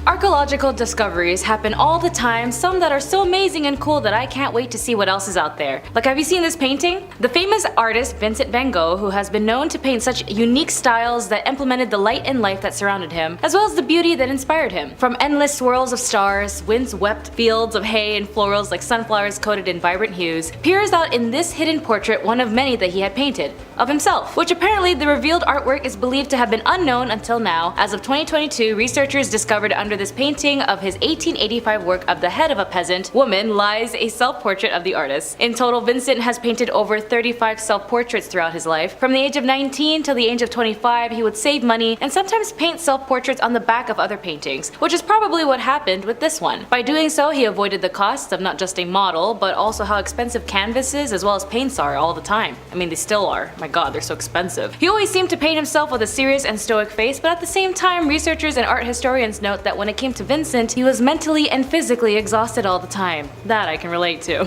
Archaeological discoveries happen all the time, some that are so amazing and cool that I can't wait to see what else is out there. Like, have you seen this painting? The famous artist Vincent van Gogh, who has been known to paint such unique styles that implemented the light and life that surrounded him, as well as the beauty that inspired him. From endless swirls of stars, wind-swept fields of hay and florals like sunflowers coated in vibrant hues, peers out in this hidden portrait one of many that he had painted, of himself, which apparently the revealed artwork is believed to have been unknown until now. As of 2022, researchers discovered under this painting of his 1885 work of the head of a peasant woman lies a self-portrait of the artist. In total, Vincent has painted over 35 self-portraits throughout his life. From the age of 19 till the age of 25, he would save money and sometimes paint self-portraits on the back of other paintings, which is probably what happened with this one. By doing so, he avoided the costs of not just a model, but also how expensive canvases as well as paints are all the time. I mean, they still are. My god, they're so expensive. He always seemed to paint himself with a serious and stoic face, but at the same time, researchers and art historians note that when it came to Vincent, he was mentally and physically exhausted all the time. That I can relate to.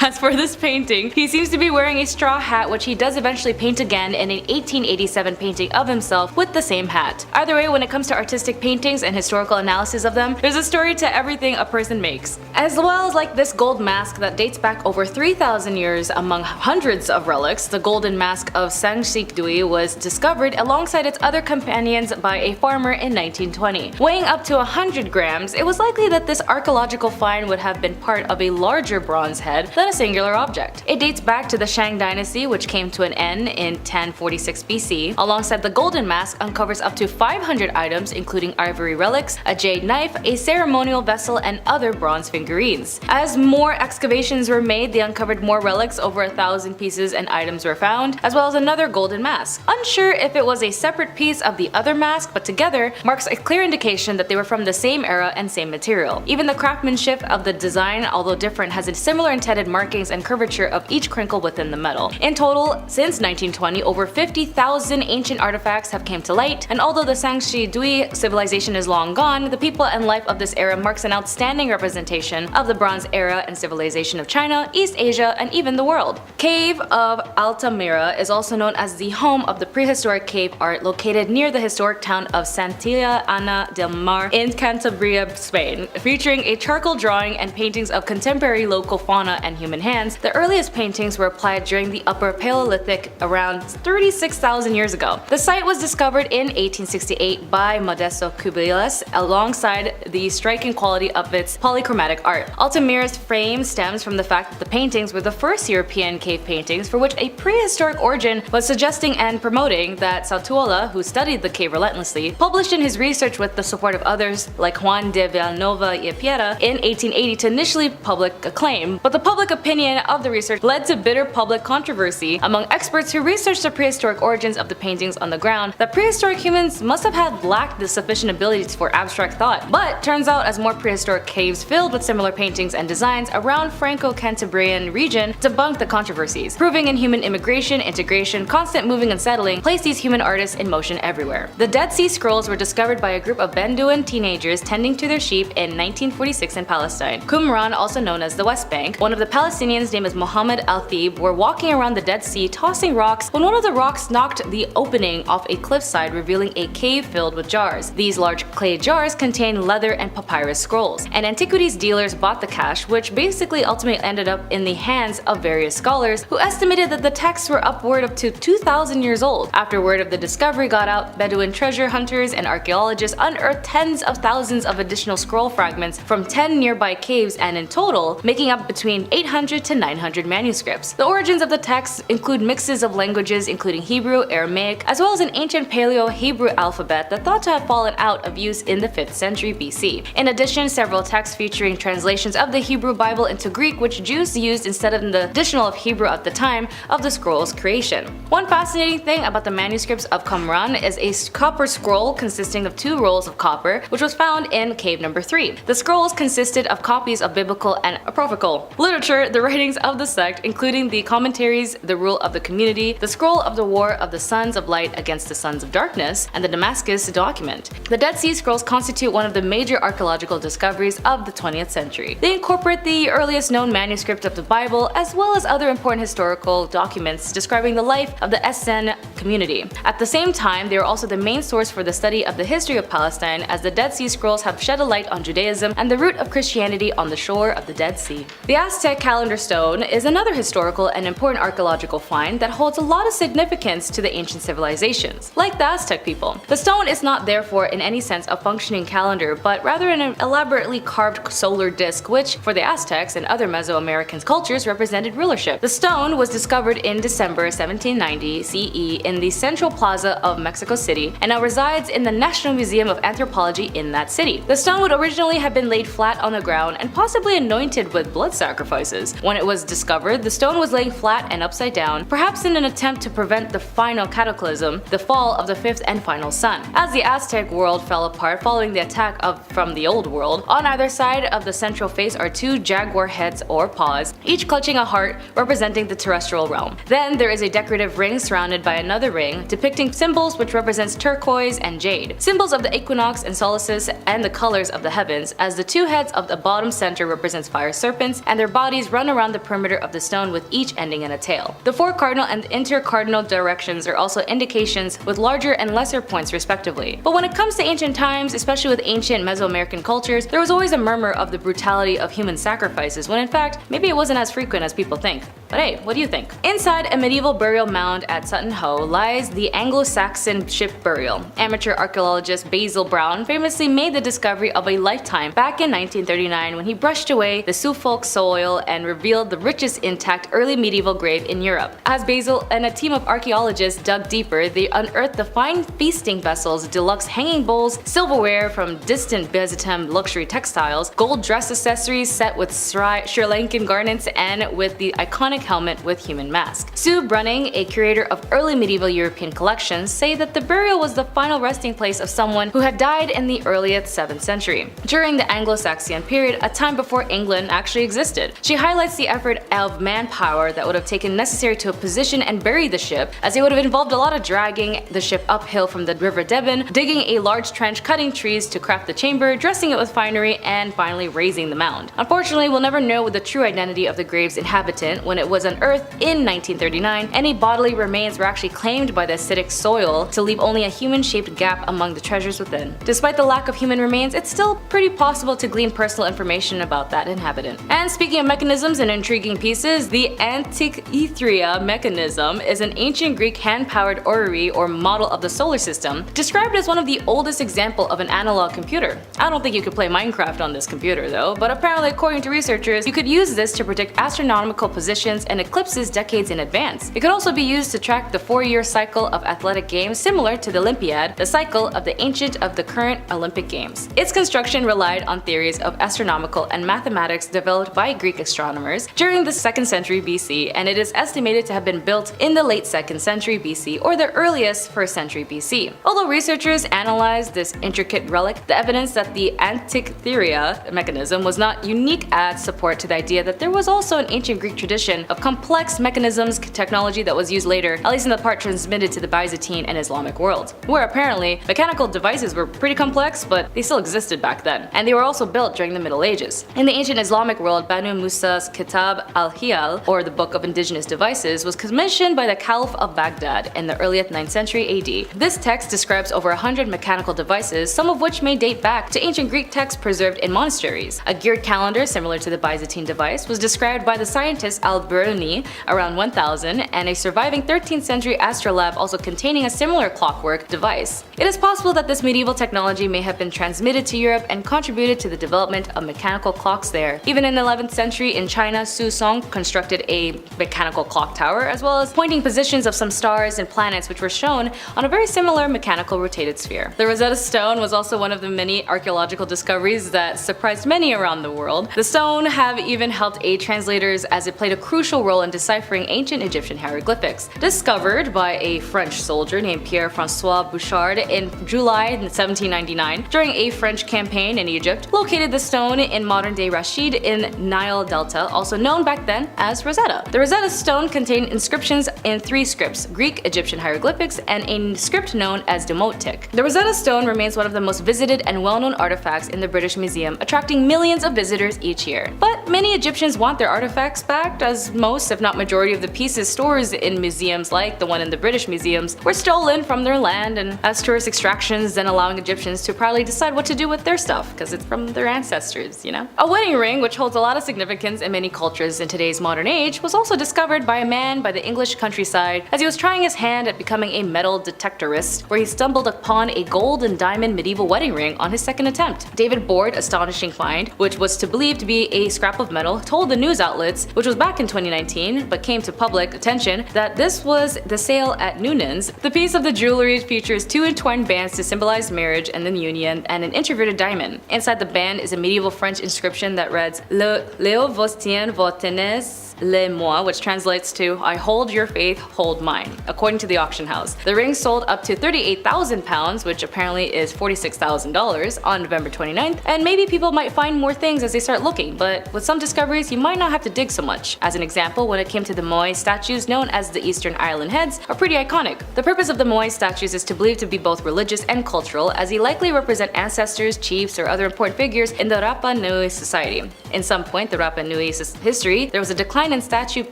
As for this painting, he seems to be wearing a straw hat, which he does eventually paint again in an 1887 painting of himself with the same hat. Either way, when it comes to artistic paintings and historical analysis of them, there's a story to everything a person makes. As well as like this gold mask that dates back over 3,000 years among hundreds of relics, the golden mask of Dui was discovered alongside its other companions by a farmer in 1920. Weighing up to 100 grams, it was likely that this archaeological find would have been part of a larger bronze head than a singular object. It dates back to the Shang dynasty, which came to an end in 1046 BC. Alongside the golden mask uncovers up to 500 items including ivory relics, a jade knife, a ceremonial vessel, and other bronze figurines. As more excavations were made, they uncovered more relics, over 1,000 pieces and items were found, as well as another golden mask. Unsure if it was a separate piece of the other mask, but together marks a clear indication that they were from the same era and same material. Even the craftsmanship of the design, although different, has a similar intended markings and curvature of each crinkle within the metal. In total, since 1920, over 50,000 ancient artifacts have came to light, and although the Dui civilization is long gone, the people and life of this era marks an outstanding representation of the Bronze Era and civilization of China, East Asia, and even the world. Cave of Altamira is also known as the home of the prehistoric cave art located near the historic town of Santilla Ana del Mar in Cantabria, Spain. Featuring a charcoal drawing and paintings of contemporary local fauna and human hands, the earliest paintings were applied during the Upper Paleolithic around 36,000 years ago. The site was discovered in 1868 by Modesto Cubillas alongside the striking quality of its polychromatic art. Altamira's fame stems from the fact that the paintings were the first European cave paintings for which a prehistoric origin was suggesting and promoting that Sautuola, who studied the cave relentlessly, published in his research with the support of others like Juan de Villanova y Piera in 1880 to initially public acclaim, but the public opinion of the research led to bitter public controversy among experts who researched the prehistoric origins of the paintings on the ground that prehistoric humans must have had lacked the sufficient abilities for abstract thought. But turns out, as more prehistoric caves filled with similar paintings and designs around Franco-Cantabrian region debunked the controversies, proving in human immigration, integration, constant moving and settling placed these human artists in motion everywhere. The Dead Sea Scrolls were discovered by a group of Bedouin teenagers tending to their sheep in 1946 in Palestine. Qumran, also known as the West Bank, one of the Palestinians named as Mohammed Al-Thib, were walking around the Dead Sea tossing rocks when one of the rocks knocked the opening off a cliffside, revealing a cave filled with jars. These large clay jars contain leather and papyrus scrolls, and antiquities dealers bought the cash, which basically ultimately ended up in the hands of various scholars who estimated that the texts were upward of to 2,000 years old. After word of the discovery got out, Bedouin treasure hunters and archaeologists unearthed tens of thousands of additional scroll fragments from 10 nearby caves, and in total making up between 800 to 900 manuscripts. The origins of the texts include mixes of languages including Hebrew, Aramaic, as well as an ancient Paleo-Hebrew alphabet that thought to have fallen out of use in the 5th century BC. In addition, several texts featuring translations of the Hebrew Bible into Greek, which Jews used instead of the additional of Hebrew at the time of the scroll's creation. One fascinating thing about the manuscripts of Qumran is a copper scroll consisting of 2 rolls of copper, which was found in cave number 3. The scrolls consisted of copies of biblical and apocryphal literature, the writings of the sect, including the commentaries, the rule of the community, the scroll of the war of the sons of light against the sons of darkness, and the Damascus document. The Dead Sea Scrolls constitute one of the major archaeological discoveries of the 20th century. They incorporate the earliest known manuscript of the Bible, as well as other important historical documents describing the life of the Essene community. At the same time, they are also the main source for the study of the history of Palestine, as the Dead Sea Scrolls have shed a light on Judaism and the root of Christianity on the shore of the Dead Sea. The Aztec calendar stone is another historical and important archaeological find that holds a lot of significance to the ancient civilizations, like the Aztec people. The stone is not therefore in any sense a functioning calendar, but rather an elaborately carved solar disc which, for the Aztecs and other Mesoamerican cultures, represented rulership. The stone was discovered in December 1790 CE in the Central Plaza of Mexico City and now resides in the National Museum of Anthropology in that city. The stone would originally have been laid flat on the ground and possibly anointed with blood sacrifices. When it was discovered, the stone was laying flat and upside down, perhaps in an attempt to prevent the final cataclysm, the fall of the fifth and final sun. As the Aztec world fell apart following the attack from the old world, on either side of the central face are two jaguar heads or paws, each clutching a heart representing the terrestrial realm. Then there is a decorative ring surrounded by another ring depicting symbols which represents turquoise and jade, symbols of the equinox and solstice and the colors of the heavens, as the two heads of the bottom center represents fire serpents and their bodies run around the perimeter of the stone with each ending in a tail. The four cardinal and intercardinal directions are also indications with larger and lesser points respectively. But when it comes to ancient times, especially with ancient Mesoamerican cultures, there was always a murmur of the brutality of human sacrifices when in fact maybe it wasn't as frequent as people think. But hey, what do you think? Inside a medieval burial mound at Sutton Hoo lies the Anglo-Saxon ship burial. Amateur archaeologist Basil Brown famously made the discovery of a lifetime back in 1939 when he brushed away the Suffolk soil and revealed the richest intact early medieval grave in Europe. As Basil and a team of archaeologists dug deeper, they unearthed the fine feasting vessels, deluxe hanging bowls, silverware from distant Byzantine luxury textiles, gold dress accessories set with Sri Lankan garnets, and with the iconic helmet with human mask. Sue Brunning, a curator of early medieval European collections, say that the burial was the final resting place of someone who had died in the earliest 7th century, during the Anglo-Saxon period, a time before England actually existed. She highlights the effort of manpower that would have taken necessary to position and bury the ship, as it would have involved a lot of dragging the ship uphill from the River Devon, digging a large trench, cutting trees to craft the chamber, dressing it with finery, and finally raising the mound. Unfortunately, we'll never know the true identity of the grave's inhabitant. When it was unearthed in 1939, any bodily remains were actually claimed by the acidic soil to leave only a human-shaped gap among the treasures within. Despite the lack of human remains, it's still pretty possible to glean personal information about that inhabitant. And speaking of mechanisms and intriguing pieces, the Antikythera mechanism is an ancient Greek hand-powered orrery or model of the solar system, described as one of the oldest examples of an analog computer. I don't think you could play Minecraft on this computer though, but apparently according to researchers, you could use this to predict astronomical positions and eclipses decades in advance. It could also be used to track the 4-year cycle of athletic games similar to the Olympiad, the cycle of the ancient of the current Olympic Games. Its construction relied on theories of astronomical and mathematics developed by Greek astronomers during the 2nd century BC, and it is estimated to have been built in the late 2nd century BC or the earliest 1st century BC. Although researchers analyzed this intricate relic, the evidence that the Antikythera mechanism was not unique adds support to the idea that there was also an ancient Greek tradition of complex mechanisms technology that was used later, at least in the part transmitted to the Byzantine and Islamic world, where apparently mechanical devices were pretty complex, but they still existed back then, and they were also built during the Middle Ages. In the ancient Islamic world, Banu Musa's Kitab al-Hiyal, or the Book of Indigenous Devices, was commissioned by the Caliph of Baghdad in the early 9th century AD. This text describes over 100 mechanical devices, some of which may date back to ancient Greek texts preserved in monasteries. A geared calendar similar to the Byzantine device was described by the scientist al-Biruni around 1000, and a surviving 13th century astrolabe also containing a similar clockwork device. It is possible that this medieval technology may have been transmitted to Europe and contributed to the development of mechanical clocks there. Even in the 11th century in China, Su Song constructed a mechanical clock tower, as well as pointing positions of some stars and planets which were shown on a very similar mechanical rotated sphere. The Rosetta Stone was also one of the many archaeological discoveries that surprised many around the world. The stone have even helped aid translators as it played a crucial role in deciphering ancient Egyptian hieroglyphics. Discovered by a French soldier named Pierre-François Bouchard in July 1799 during a French campaign in Egypt, located the stone in modern-day Rashid in Nile Delta, also known back then as Rosetta. The Rosetta Stone contained inscriptions in 3 scripts: Greek, Egyptian hieroglyphics, and a script known as Demotic. The Rosetta Stone remains one of the most visited and well-known artifacts in the British Museum, attracting millions of visitors each year. But many Egyptians want their artifacts back, as most, if not majority of the pieces stores in museums like the one in the British museums were stolen from their land and as tourist extractions, then allowing Egyptians to proudly decide what to do with their stuff because it's from their ancestors, you know? A wedding ring, which holds a lot of significance in many cultures in today's modern age, was also discovered by a man by the English countryside as he was trying his hand at becoming a metal detectorist, where he stumbled upon a gold and diamond medieval wedding ring on his second attempt. David Board's astonishing find, which was believed to be a scrap of metal, told the news outlets, which was back in 2019 but came to public attention, that this was the sale at Nunes. The piece of the jewelry features two entwined bands to symbolize marriage and the union and an introverted diamond. Inside the band is a medieval French inscription that reads Leo vos tien vos tenez le moi, which translates to I hold your faith, hold mine, according to the auction house. The ring sold up to £38,000, which apparently is $46,000, on November 29th, and maybe people might find more things as they start looking, but with some discoveries you might not have to dig so much. As an example, when it came to the Moai statues known as the Eastern Island heads are pretty iconic. The purpose of the Moai statues is to believe to be both religious and cultural, as they likely represent ancestors, chiefs, or other important figures in the Rapa Nui society. In some point, the Rapa Nui history, there was a decline in statue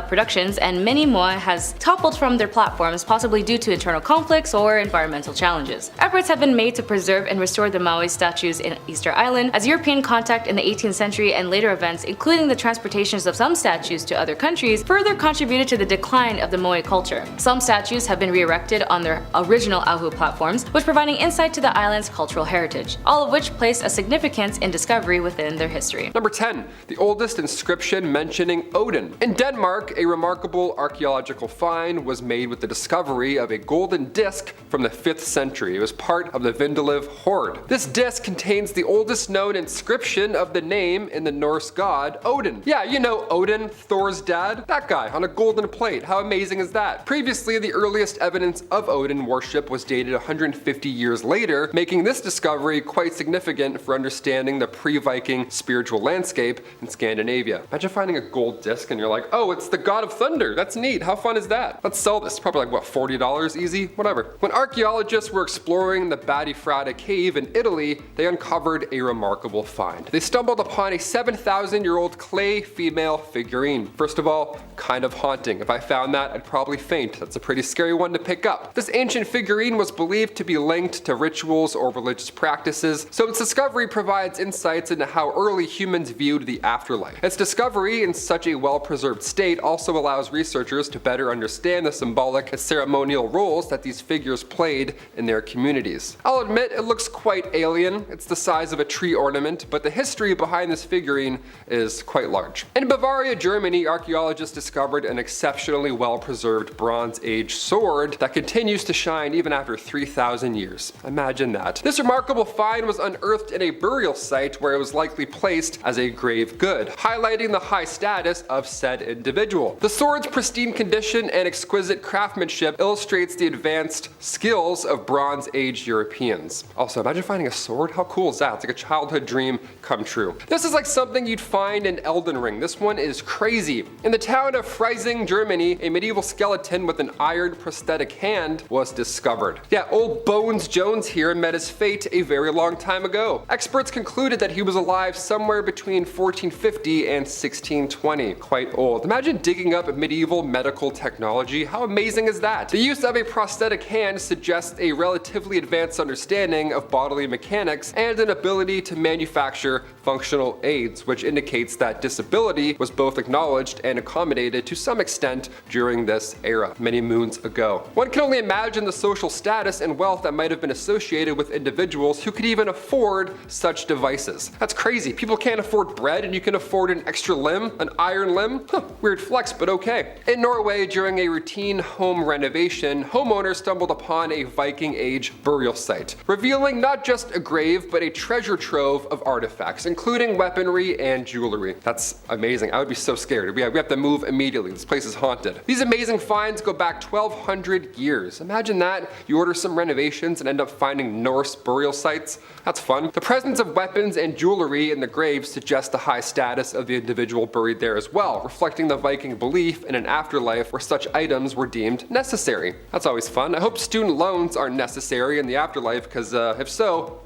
productions, and many Moai has toppled from their platforms, possibly due to internal conflicts or environmental challenges. Efforts have been made to preserve and restore the Maui statues in Easter Island, as European contact in the 18th century and later events, including the transportations of some statues to other countries, further contributed to the decline of the Moai culture. Some statues have been re-erected on their original Ahu platforms, which providing insight to the island's cultural heritage, all of which place a significance in discovery within their history. Number 10. The oldest inscription mentioning Odin. In Denmark, a remarkable archaeological find was made with the discovery of a golden disc from the 5th century. It was part of the Vindeliv hoard. This disc contains the oldest known inscription of the name in the Norse god Odin. Yeah, you know Odin, Thor's dad? That guy, on a golden plate. How amazing is that? Previously, the earliest evidence of Odin worship was dated 150 years later, making this discovery quite significant for understanding the pre-Viking spiritual landscape in Scandinavia. Imagine finding a gold disc and you're like, oh, it's the god of thunder. That's neat. How fun is that? Let's sell this. Probably like, what, $40 easy? Whatever. When archaeologists were exploring the Badifrada cave in Italy, they uncovered a remarkable find. They stumbled upon a 7,000-year-old clay female figurine. First of all, kind of haunting. If I found that, I'd probably faint. That's a pretty scary one to pick up. This ancient figurine was believed to be linked to rituals or religious practices, so its discovery provides insights into how early humans viewed the afterlife. Its discovery in such a well-preserved state also allows researchers to better understand the symbolic and ceremonial roles that these figures played in their communities. I'll admit it looks quite alien. It's the size of a tree ornament, but the history behind this figurine is quite large. In Bavaria, Germany, archaeologists discovered an exceptionally well-preserved Bronze Age sword that continues to shine even after 3,000 years. Imagine that. This remarkable find was unearthed in a burial site where it was likely placed as a grave good, highlighting the high status of said individual. The sword's pristine condition and exquisite craftsmanship illustrates the advanced skills of Bronze Age Europeans. Also, imagine finding a sword. How cool is that? It's like a childhood dream come true. This is like something you'd find in Elden Ring. This one is crazy. In the town of Freising, Germany, a medieval skeleton with an iron prosthetic hand was discovered. Yeah, old Bones Jones here met his fate a very long time ago. Experts concluded that he was alive somewhere between 1450 and 1620. Quite old. Imagine digging up medieval medical technology. How amazing is that? The use of a prosthetic hand suggests a relatively advanced understanding of bodily mechanics and an ability to manufacture functional aids, which indicates that disability was both acknowledged and accommodated to some extent during this era, many moons ago. One can only imagine the social status and wealth that might have been associated with individuals who could even afford such devices. That's crazy. People can't afford bread and you can afford an extra limb, an iron limb? Huh, weird flex, but okay. In Norway, during a routine home renovation, homeowners stumbled upon a Viking Age burial site, revealing not just a grave, but a treasure trove of artifacts, including weaponry and jewelry. That's amazing. I would be so scared. We have to move immediately. This place is haunted. These amazing finds go back 1,200 years. Imagine that. You order some renovations and end up finding Norse burial sites. That's fun. The presence of weapons and jewelry in the graves suggests the high status of the individual buried there as well, reflecting the Viking belief in an afterlife where such items were deemed necessary. That's always fun. I hope student loans are necessary in the afterlife, because if so,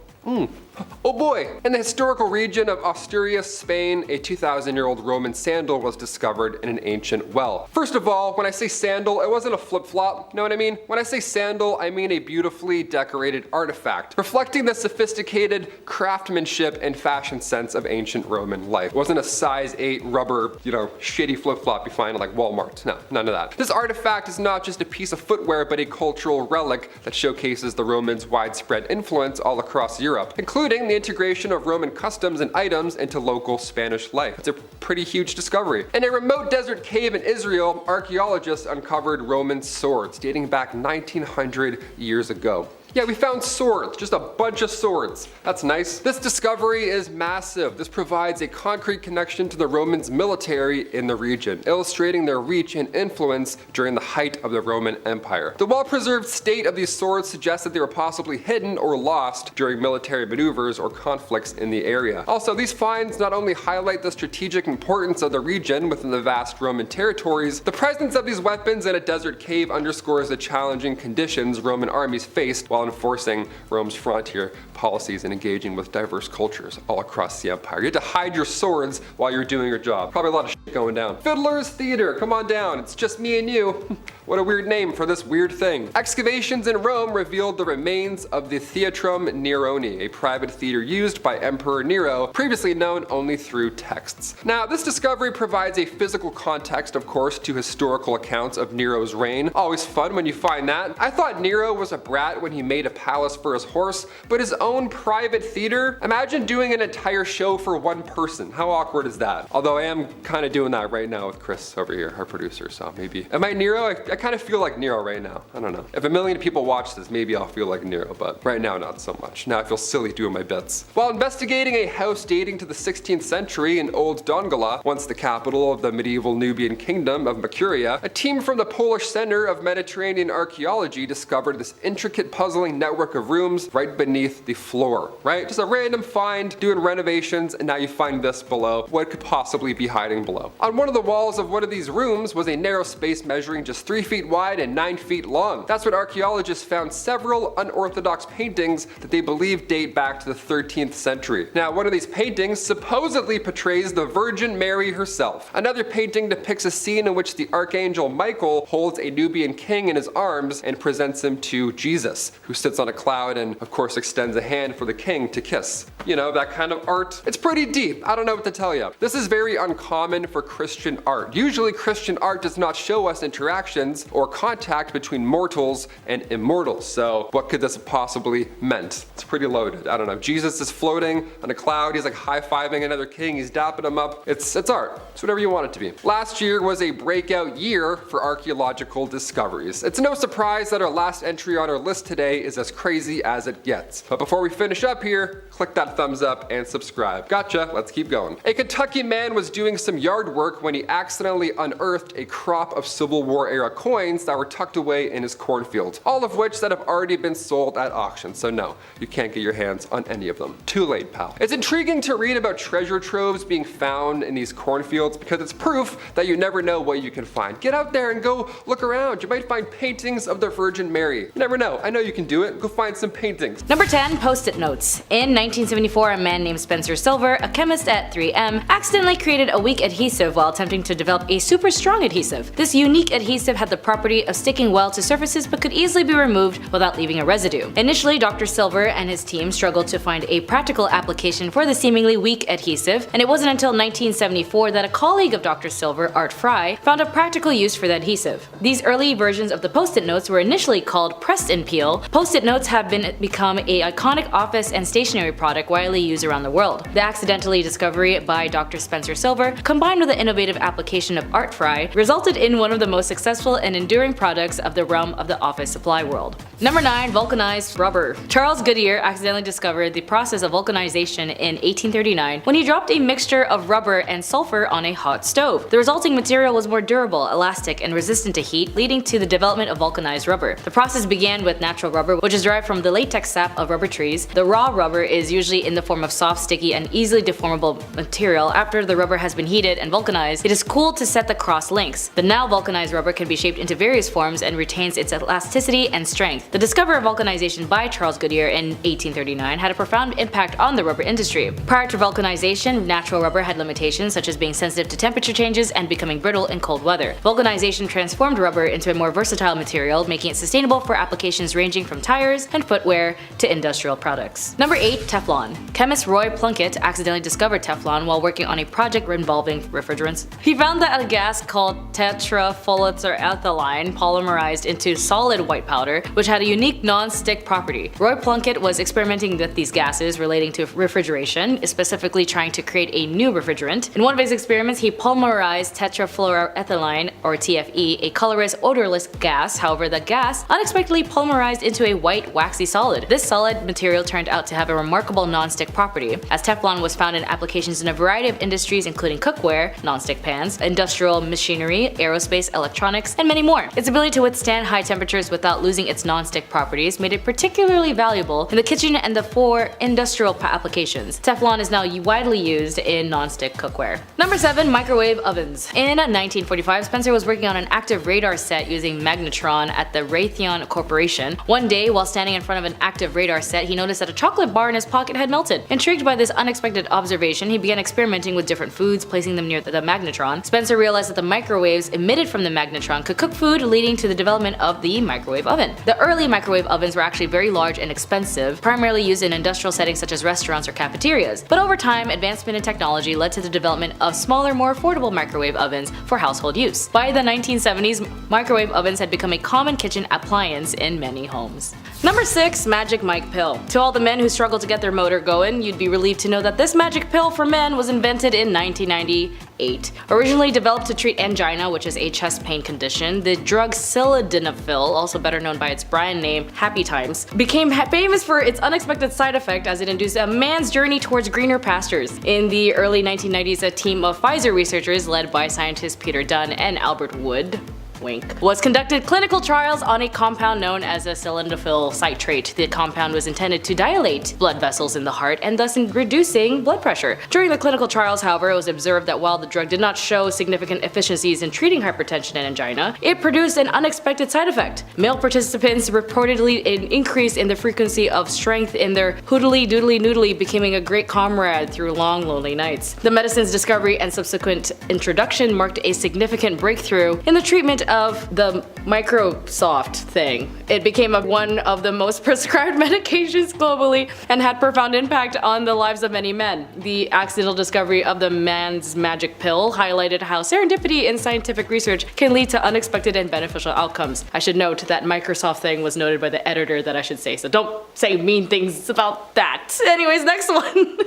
Oh boy! In the historical region of Asturias, Spain, a 2,000-year-old Roman sandal was discovered in an ancient well. First of all, when I say sandal, it wasn't a flip-flop, know what I mean? When I say sandal, I mean a beautifully decorated artifact, reflecting the sophisticated craftsmanship and fashion sense of ancient Roman life. It wasn't a size 8 rubber, shitty flip-flop you find at like Walmart. No, none of that. This artifact is not just a piece of footwear, but a cultural relic that showcases the Romans' widespread influence all across Europe, including the integration of Roman customs and items into local Spanish life. It's a pretty huge discovery. In a remote desert cave in Israel, archaeologists uncovered Roman swords dating back 1900 years ago. Yeah, we found swords, just a bunch of swords. That's nice. This discovery is massive. This provides a concrete connection to the Romans' military in the region, illustrating their reach and influence during the height of the Roman Empire. The well-preserved state of these swords suggests that they were possibly hidden or lost during military maneuvers or conflicts in the area. Also, these finds not only highlight the strategic importance of the region within the vast Roman territories, the presence of these weapons in a desert cave underscores the challenging conditions Roman armies faced while enforcing Rome's frontier policies and engaging with diverse cultures all across the empire. You had to hide your swords while you're doing your job. Probably a lot of shit going down. Fiddler's Theater, come on down. It's just me and you. What a weird name for this weird thing. Excavations in Rome revealed the remains of the Theatrum Neroni, a private theater used by Emperor Nero, previously known only through texts. Now, this discovery provides a physical context, of course, to historical accounts of Nero's reign. Always fun when you find that. I thought Nero was a brat when he made a palace for his horse, but his own private theater? Imagine doing an entire show for one person. How awkward is that? Although I am kind of doing that right now with Chris over here, our producer, so maybe. Am I Nero? I kind of feel like Nero right now. I don't know. If a million people watch this, maybe I'll feel like Nero, but right now not so much. Now I feel silly doing my bits. While investigating a house dating to the 16th century in Old Dongola, once the capital of the medieval Nubian kingdom of Mercuria, a team from the Polish Center of Mediterranean Archaeology discovered this intricate puzzling network of rooms right beneath the floor, right? Just a random find, doing renovations, and now you find this below. What could possibly be hiding below? On one of the walls of one of these rooms was a narrow space measuring just 3 feet wide and 9 feet long. That's when archaeologists found several unorthodox paintings that they believe date back to the 13th century. Now, one of these paintings supposedly portrays the Virgin Mary herself. Another painting depicts a scene in which the Archangel Michael holds a Nubian king in his arms and presents him to Jesus, who sits on a cloud and, of course, extends a hand for the king to kiss. You know, that kind of art. It's pretty deep. I don't know what to tell you. This is very uncommon for Christian art. Usually, Christian art does not show us interactions or contact between mortals and immortals. So what could this have possibly meant? It's pretty loaded. I don't know. Jesus is floating on a cloud. He's like high-fiving another king. He's dapping him up. It's art. It's whatever you want it to be. Last year was a breakout year for archaeological discoveries. It's no surprise that our last entry on our list today is as crazy as it gets. But before we finish up here, click that thumbs up and subscribe. Gotcha, let's keep going. A Kentucky man was doing some yard work when he accidentally unearthed a crop of Civil War era coins that were tucked away in his cornfield, all of which that have already been sold at auction. So no, you can't get your hands on any of them. Too late, pal. It's intriguing to read about treasure troves being found in these cornfields because it's proof that you never know what you can find. Get out there and go look around. You might find paintings of the Virgin Mary. You never know. I know you can do it. Go find some paintings. Number 10, Postit Notes. In 1974, a man named Spencer Silver, a chemist at 3M, accidentally created a weak adhesive while attempting to develop a super strong adhesive. This unique adhesive had the property of sticking well to surfaces but could easily be removed without leaving a residue. Initially, Dr. Silver and his team struggled to find a practical application for the seemingly weak adhesive, and it wasn't until 1974 that a colleague of Dr. Silver, Art Fry, found a practical use for the adhesive. These early versions of the Postit Notes were initially called Pressed and Peel. Postit Notes have become an iconic office and stationery product widely used around the world. The accidentally discovery by Dr. Spencer Silver, combined with the innovative application of Art Fry, resulted in one of the most successful and enduring products of the realm of the office supply world. Number 9, Vulcanized Rubber. Charles Goodyear accidentally discovered the process of vulcanization in 1839 when he dropped a mixture of rubber and sulfur on a hot stove. The resulting material was more durable, elastic, and resistant to heat, leading to the development of vulcanized rubber. The process began with natural rubber rubber, which is derived from the latex sap of rubber trees. The raw rubber is usually in the form of soft, sticky, and easily deformable material. After the rubber has been heated and vulcanized, it is cooled to set the cross links. The now vulcanized rubber can be shaped into various forms and retains its elasticity and strength. The discovery of vulcanization by Charles Goodyear in 1839 had a profound impact on the rubber industry. Prior to vulcanization, natural rubber had limitations such as being sensitive to temperature changes and becoming brittle in cold weather. Vulcanization transformed rubber into a more versatile material, making it sustainable for applications ranging from tires and footwear to industrial products. Number 8. Teflon. Chemist Roy Plunkett accidentally discovered Teflon while working on a project involving refrigerants. He found that a gas called tetrafluoroethylene polymerized into solid white powder, which had a unique non-stick property. Roy Plunkett was experimenting with these gases relating to refrigeration, specifically trying to create a new refrigerant. In one of his experiments, he polymerized tetrafluoroethylene, or TFE, a colorless, odorless gas. However, the gas unexpectedly polymerized into a white, waxy solid. This solid material turned out to have a remarkable non-stick property, as Teflon was found in applications in a variety of industries including cookware, non-stick pans, industrial machinery, aerospace, electronics, and many more. Its ability to withstand high temperatures without losing its non-stick properties made it particularly valuable in the kitchen and for industrial applications. Teflon is now widely used in non-stick cookware. Number 7. Microwave ovens. In 1945, Spencer was working on an active radar set using magnetron at the Raytheon Corporation. One day, while standing in front of an active radar set, he noticed that a chocolate bar in his pocket had melted. Intrigued by this unexpected observation, he began experimenting with different foods, placing them near the magnetron. Spencer realized that the microwaves emitted from the magnetron could cook food, leading to the development of the microwave oven. The early microwave ovens were actually very large and expensive, primarily used in industrial settings such as restaurants or cafeterias. But over time, advancement in technology led to the development of smaller, more affordable microwave ovens for household use. By the 1970s, microwave ovens had become a common kitchen appliance in many homes. Number 6. Magic Mike Pill. To all the men who struggle to get their motor going, you'd be relieved to know that this magic pill for men was invented in 1998. Originally developed to treat angina, which is a chest pain condition, the drug sildenafil, also better known by its brand name Happy Times, became famous for its unexpected side effect as it induced a man's journey towards greener pastures. In the early 1990s, a team of Pfizer researchers led by scientists Peter Dunn and Albert Wood was conducted clinical trials on a compound known as a sildenafil citrate. The compound was intended to dilate blood vessels in the heart and thus reducing blood pressure. During the clinical trials, however, it was observed that while the drug did not show significant efficiencies in treating hypertension and angina, it produced an unexpected side effect. Male participants reportedly an increase in the frequency of strength in their hoodly doodly noodly, becoming a great comrade through long lonely nights. The medicine's discovery and subsequent introduction marked a significant breakthrough in the treatment of the Microsoft thing. It became one of the most prescribed medications globally and had profound impact on the lives of many men. The accidental discovery of the man's magic pill highlighted how serendipity in scientific research can lead to unexpected and beneficial outcomes. I should note that Microsoft thing was noted by the editor that I should say, so don't say mean things about that. Anyways, next one.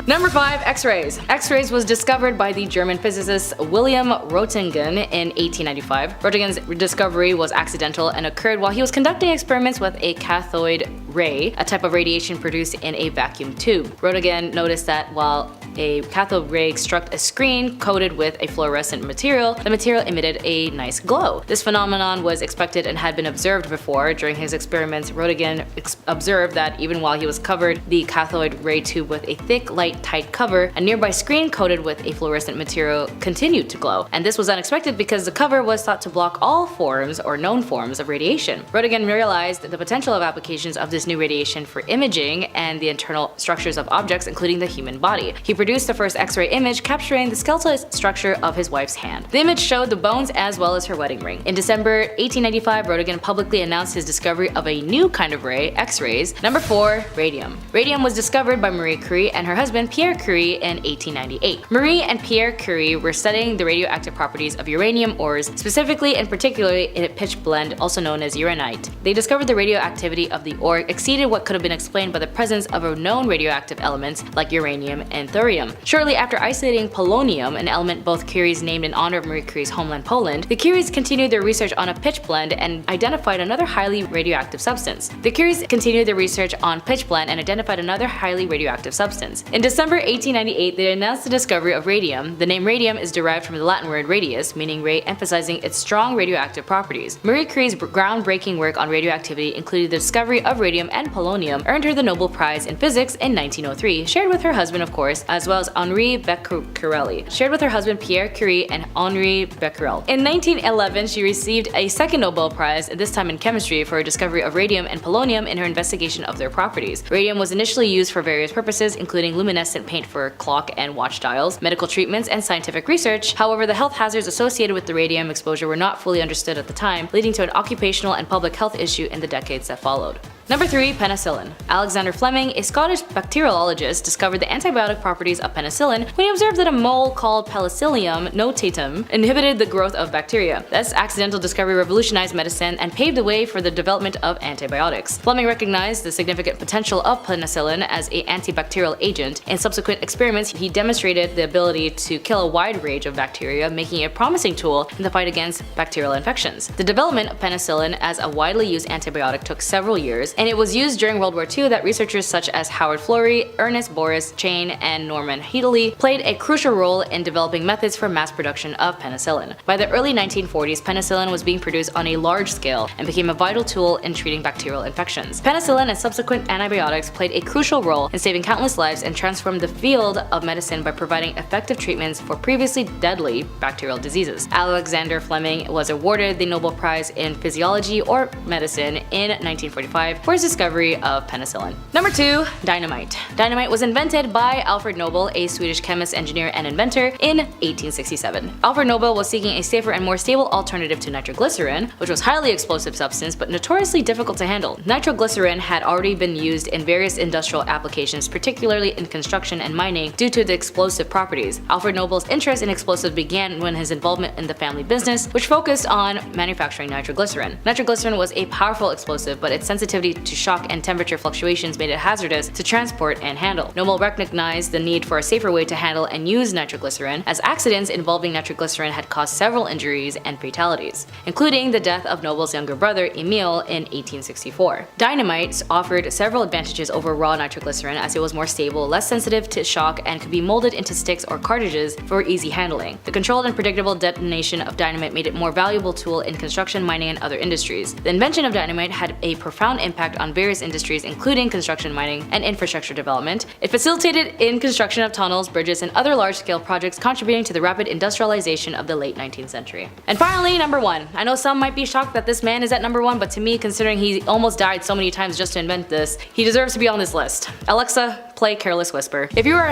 Number 5. Xrays. X-rays was discovered by the German physicist William Röntgen in 1895. Röntgen's discovery was accidental and occurred while he was conducting experiments with a cathode ray, a type of radiation produced in a vacuum tube. Röntgen noticed that while a cathode ray struck a screen coated with a fluorescent material, the material emitted a nice glow. This phenomenon was expected and had been observed before. During his experiments, Röntgen observed that even while he was covered the cathode ray tube with a thick, light, tight cover, a nearby screen coated with a fluorescent material continued to glow. And this was unexpected because the cover was thought to block all forms or known forms of radiation. Röntgen realized the potential of applications of this new radiation for imaging and the internal structures of objects, including the human body. He produced the first X-ray image capturing the skeletal structure of his wife's hand. The image showed the bones as well as her wedding ring. In December 1895, Röntgen publicly announced his discovery of a new kind of ray, X-rays. Number 4. Radium. Radium was discovered by Marie Curie and her husband Pierre Curie in 1898. Marie and Pierre Curie were studying the radioactive properties of uranium ores, specifically and particularly in a pitch blende also known as uranite. They discovered the radioactivity of the ore exceeded what could have been explained by the presence of known radioactive elements like uranium and thorium. Shortly after isolating polonium, an element both Curies named in honor of Marie Curie's homeland Poland, the Curies continued their research on a pitch blende and identified another highly radioactive substance. The Curies continued their research on pitch blende and identified another highly radioactive substance. In December 1898, they announced the discovery of radium. The name radium is derived from the Latin word radius, meaning ray, emphasizing its strong radioactive properties. Marie Curie's groundbreaking work on radioactivity, including the discovery of radium and polonium, earned her the Nobel Prize in Physics in 1903, shared with her husband, of course, as well as Henri Becquerel, shared with her husband Pierre Curie and Henri Becquerel. In 1911, she received a second Nobel Prize, this time in chemistry, for her discovery of radium and polonium in her investigation of their properties. Radium was initially used for various purposes, including luminescent paint for clock and watch dials, medical treatments, and scientific research. However, the health hazards associated with the radium exposure were not fully understood at the time, leading to an occupational and public health issue in the decades that followed. Number 3. Penicillin. Alexander Fleming, a Scottish bacteriologist, discovered the antibiotic properties of penicillin when he observed that a mole called Penicillium notatum inhibited the growth of bacteria. This accidental discovery revolutionized medicine and paved the way for the development of antibiotics. Fleming recognized the significant potential of penicillin as an antibacterial agent. In subsequent experiments, he demonstrated the ability to kill a wide range of bacteria, making it a promising tool in the fight against bacterial infections. The development of penicillin as a widely used antibiotic took several years, and it was used during World War II that researchers such as Howard Florey, Ernest Boris Chain, and Norman Heatley played a crucial role in developing methods for mass production of penicillin. By the early 1940s, penicillin was being produced on a large scale and became a vital tool in treating bacterial infections. Penicillin and subsequent antibiotics played a crucial role in saving countless lives and transformed the field of medicine by providing effective treatments for previously deadly bacterial diseases. Alexander Fleming was awarded the Nobel Prize in Physiology or Medicine in 1945 for his discovery of penicillin. Number 2. Dynamite. Dynamite was invented by Alfred Nobel, a Swedish chemist, engineer, and inventor, in 1867. Alfred Nobel was seeking a safer and more stable alternative to nitroglycerin, which was a highly explosive substance but notoriously difficult to handle. Nitroglycerin had already been used in various industrial applications, particularly in construction and mining, due to its explosive properties. Alfred Nobel's interest in explosives began when his involvement in the family business, which focused on manufacturing nitroglycerin. Nitroglycerin was a powerful explosive, but its sensitivity to shock and temperature fluctuations made it hazardous to transport and handle. Nobel recognized the need for a safer way to handle and use nitroglycerin, as accidents involving nitroglycerin had caused several injuries and fatalities, including the death of Nobel's younger brother Emil in 1864. Dynamite offered several advantages over raw nitroglycerin, as it was more stable, less sensitive to shock, and could be molded into sticks or cartridges for easy handling. The controlled and predictable detonation of dynamite made it a more valuable tool in construction, mining, and other industries. The invention of dynamite had a profound impact on various industries, including construction, mining, and infrastructure development. It facilitated in construction of tunnels, bridges, and other large-scale projects, contributing to the rapid industrialization of the late 19th century. And finally, number 1. I know some might be shocked that this man is at number 1, but to me, considering he almost died so many times just to invent this, he deserves to be on this list. Alexa, play Careless Whisper. If you're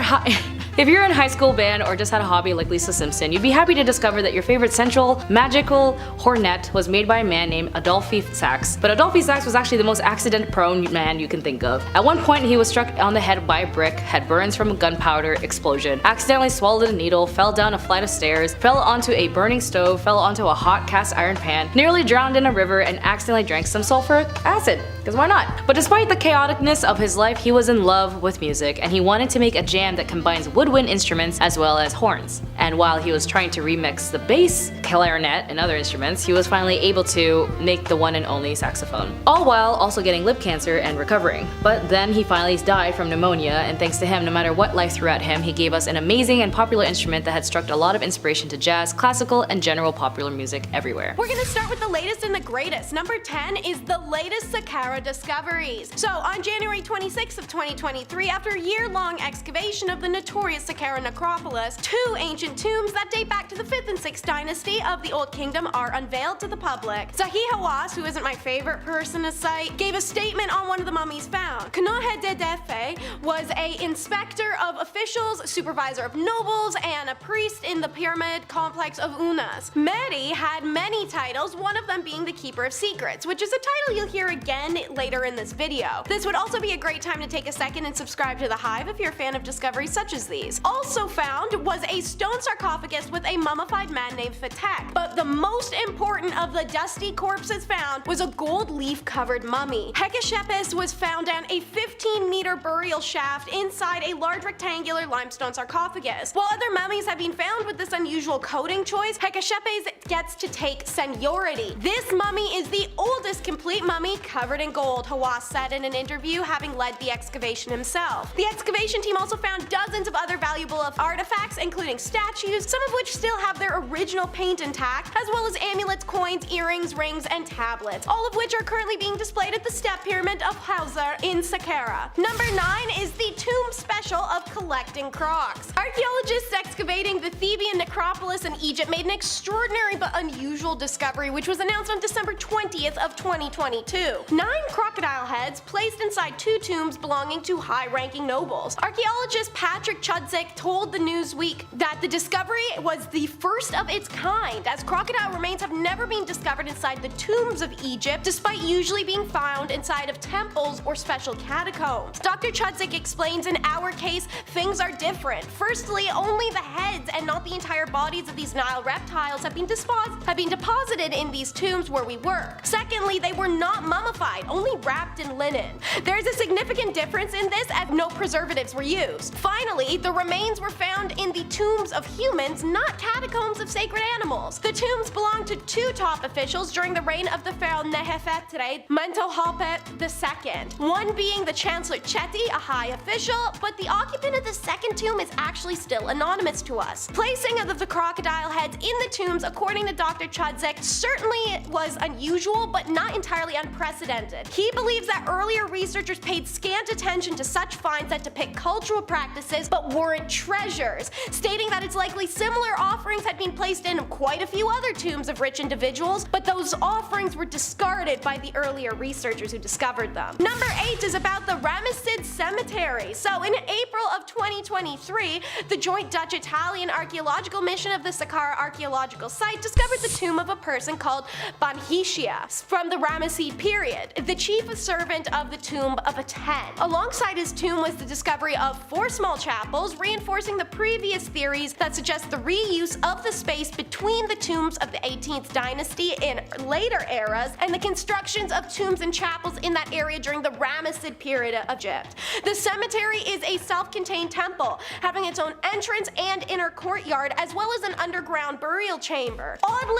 in high school band or just had a hobby like Lisa Simpson, you'd be happy to discover that your favorite central magical hornet was made by a man named Aduli Sax. But Aduli Sax was actually the most accident-prone man you can think of. At one point, he was struck on the head by a brick, had burns from a gunpowder explosion, accidentally swallowed a needle, fell down a flight of stairs, fell onto a burning stove, fell onto a hot cast iron pan, nearly drowned in a river, and accidentally drank some sulfuric acid. Because why not? But despite the chaoticness of his life, he was in love with music, and he wanted to make a jam that combines woodwind instruments as well as horns. And while he was trying to remix the bass, clarinet, and other instruments, he was finally able to make the one and only saxophone. All while also getting lip cancer and recovering. But then he finally died from pneumonia, and thanks to him, no matter what life threw at him, he gave us an amazing and popular instrument that had struck a lot of inspiration to jazz, classical, and general popular music everywhere. We're gonna start with the latest and the greatest. Number 10 is the latest Sakara discoveries. So on January 26th of 2023, after a year-long excavation of the notorious Sakara necropolis, 2 ancient tombs that date back to the 5th and 6th dynasty of the Old Kingdom are unveiled to the public. Zahi Hawass, who isn't my favorite person to cite, gave a statement on one of the mummies found. Kanohe de Defy was an inspector of officials, supervisor of nobles, and a priest in the pyramid complex of Unas. Mary had many titles, one of them being the Keeper of Secrets, which is a title you'll hear again later in this video. This would also be a great time to take a second and subscribe subscribe to the Hive if you're a fan of discoveries such as these. Also found was a stone sarcophagus with a mummified man named Fatek. But the most important of the dusty corpses found was a gold leaf covered mummy. Hecashepis was found down a 15-meter burial shaft inside a large rectangular limestone sarcophagus. While other mummies have been found with this unusual coating choice, Hecashepis gets to take seniority. This mummy is the oldest complete mummy covered in gold, Hawass said in an interview, having led the excavation himself. The excavation team also found dozens of other valuable artifacts, including statues, some of which still have their original paint intact, as well as amulets, coins, earrings, rings, and tablets, all of which are currently being displayed at the Step Pyramid of Hauser in Sakara. Number 9 is the Tomb Special of collecting crocs. Archaeologists excavating the Theban necropolis in Egypt made an extraordinary but unusual discovery, which was announced on December 20th of 2022. 9 crocodile heads placed inside 2 tombs belonging to high-ranking nobles. Archaeologist Patrick Chudzik told the Newsweek that the discovery was the first of its kind, as crocodile remains have never been discovered inside the tombs of Egypt, despite usually being found inside of temples or special catacombs. Dr. Chudzik explains, in our case, things are different. Firstly, only the heads and not the entire bodies of these Nile reptiles have been deposited in these tombs where we work. Secondly, they were not mummified, only wrapped in linen. There is a significant difference in this, as no preservatives were used. Finally, the remains were found in the tombs of humans, not catacombs of sacred animals. The tombs belong to 2 top officials during the reign of the pharaoh Nehefetre Mentuhotep II. One being the Chancellor Cheti, a high official, but the occupant of the second tomb is actually still anonymous to us. Placing of the crocodile heads in the tombs, according to Dr. Chudzik, certainly was unusual, but not entirely unprecedented. He believes that earlier researchers paid scant attention to such finds that depict cultural practices but weren't treasures, stating that it's likely similar offerings had been placed in quite a few other tombs of rich individuals, but those offerings were discarded by the earlier researchers who discovered them. Number 8 is about the Ramy Cemetery. So in April of 2023, the joint Dutch-Italian archaeological mission of the Sakara archaeological site discovered the tomb of a person called Banhicia from the Ramesside period, the chief servant of the tomb of Aten. Alongside his tomb was the discovery of 4 small chapels, reinforcing the previous theories that suggest the reuse of the space between the tombs of the 18th dynasty in later eras and the constructions of tombs and chapels in that area during the Ramesside period of Egypt. The cemetery is a self-contained temple, having its own entrance and inner courtyard, as well as an underground burial chamber. Oddly,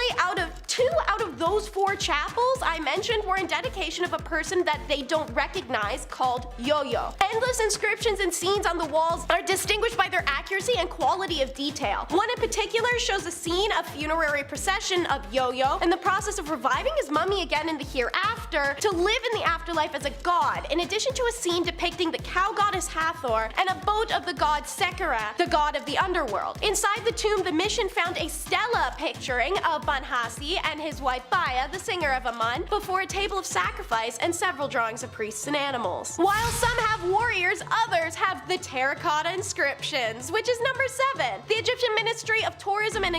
2 out of those 4 chapels I mentioned were in dedication of a person that they don't recognize, called Yo-Yo. Endless inscriptions and scenes on the walls are distinguished by their accuracy and quality of detail. One in particular shows a scene of funerary procession of Yo-Yo and the process of reviving his mummy again in the hereafter to live in the afterlife as a god, in addition to a scene depicting the cow goddess Hathor and a boat of the god Sakara, the god of the underworld. Inside the tomb, the mission found a stela picturing of Banhasi and his wife Baya, the singer of Amun, before a table of sacrifice and several drawings of priests and animals. While some have warriors, others have the terracotta inscriptions, which is number 7. The Egyptian Ministry of Tourism and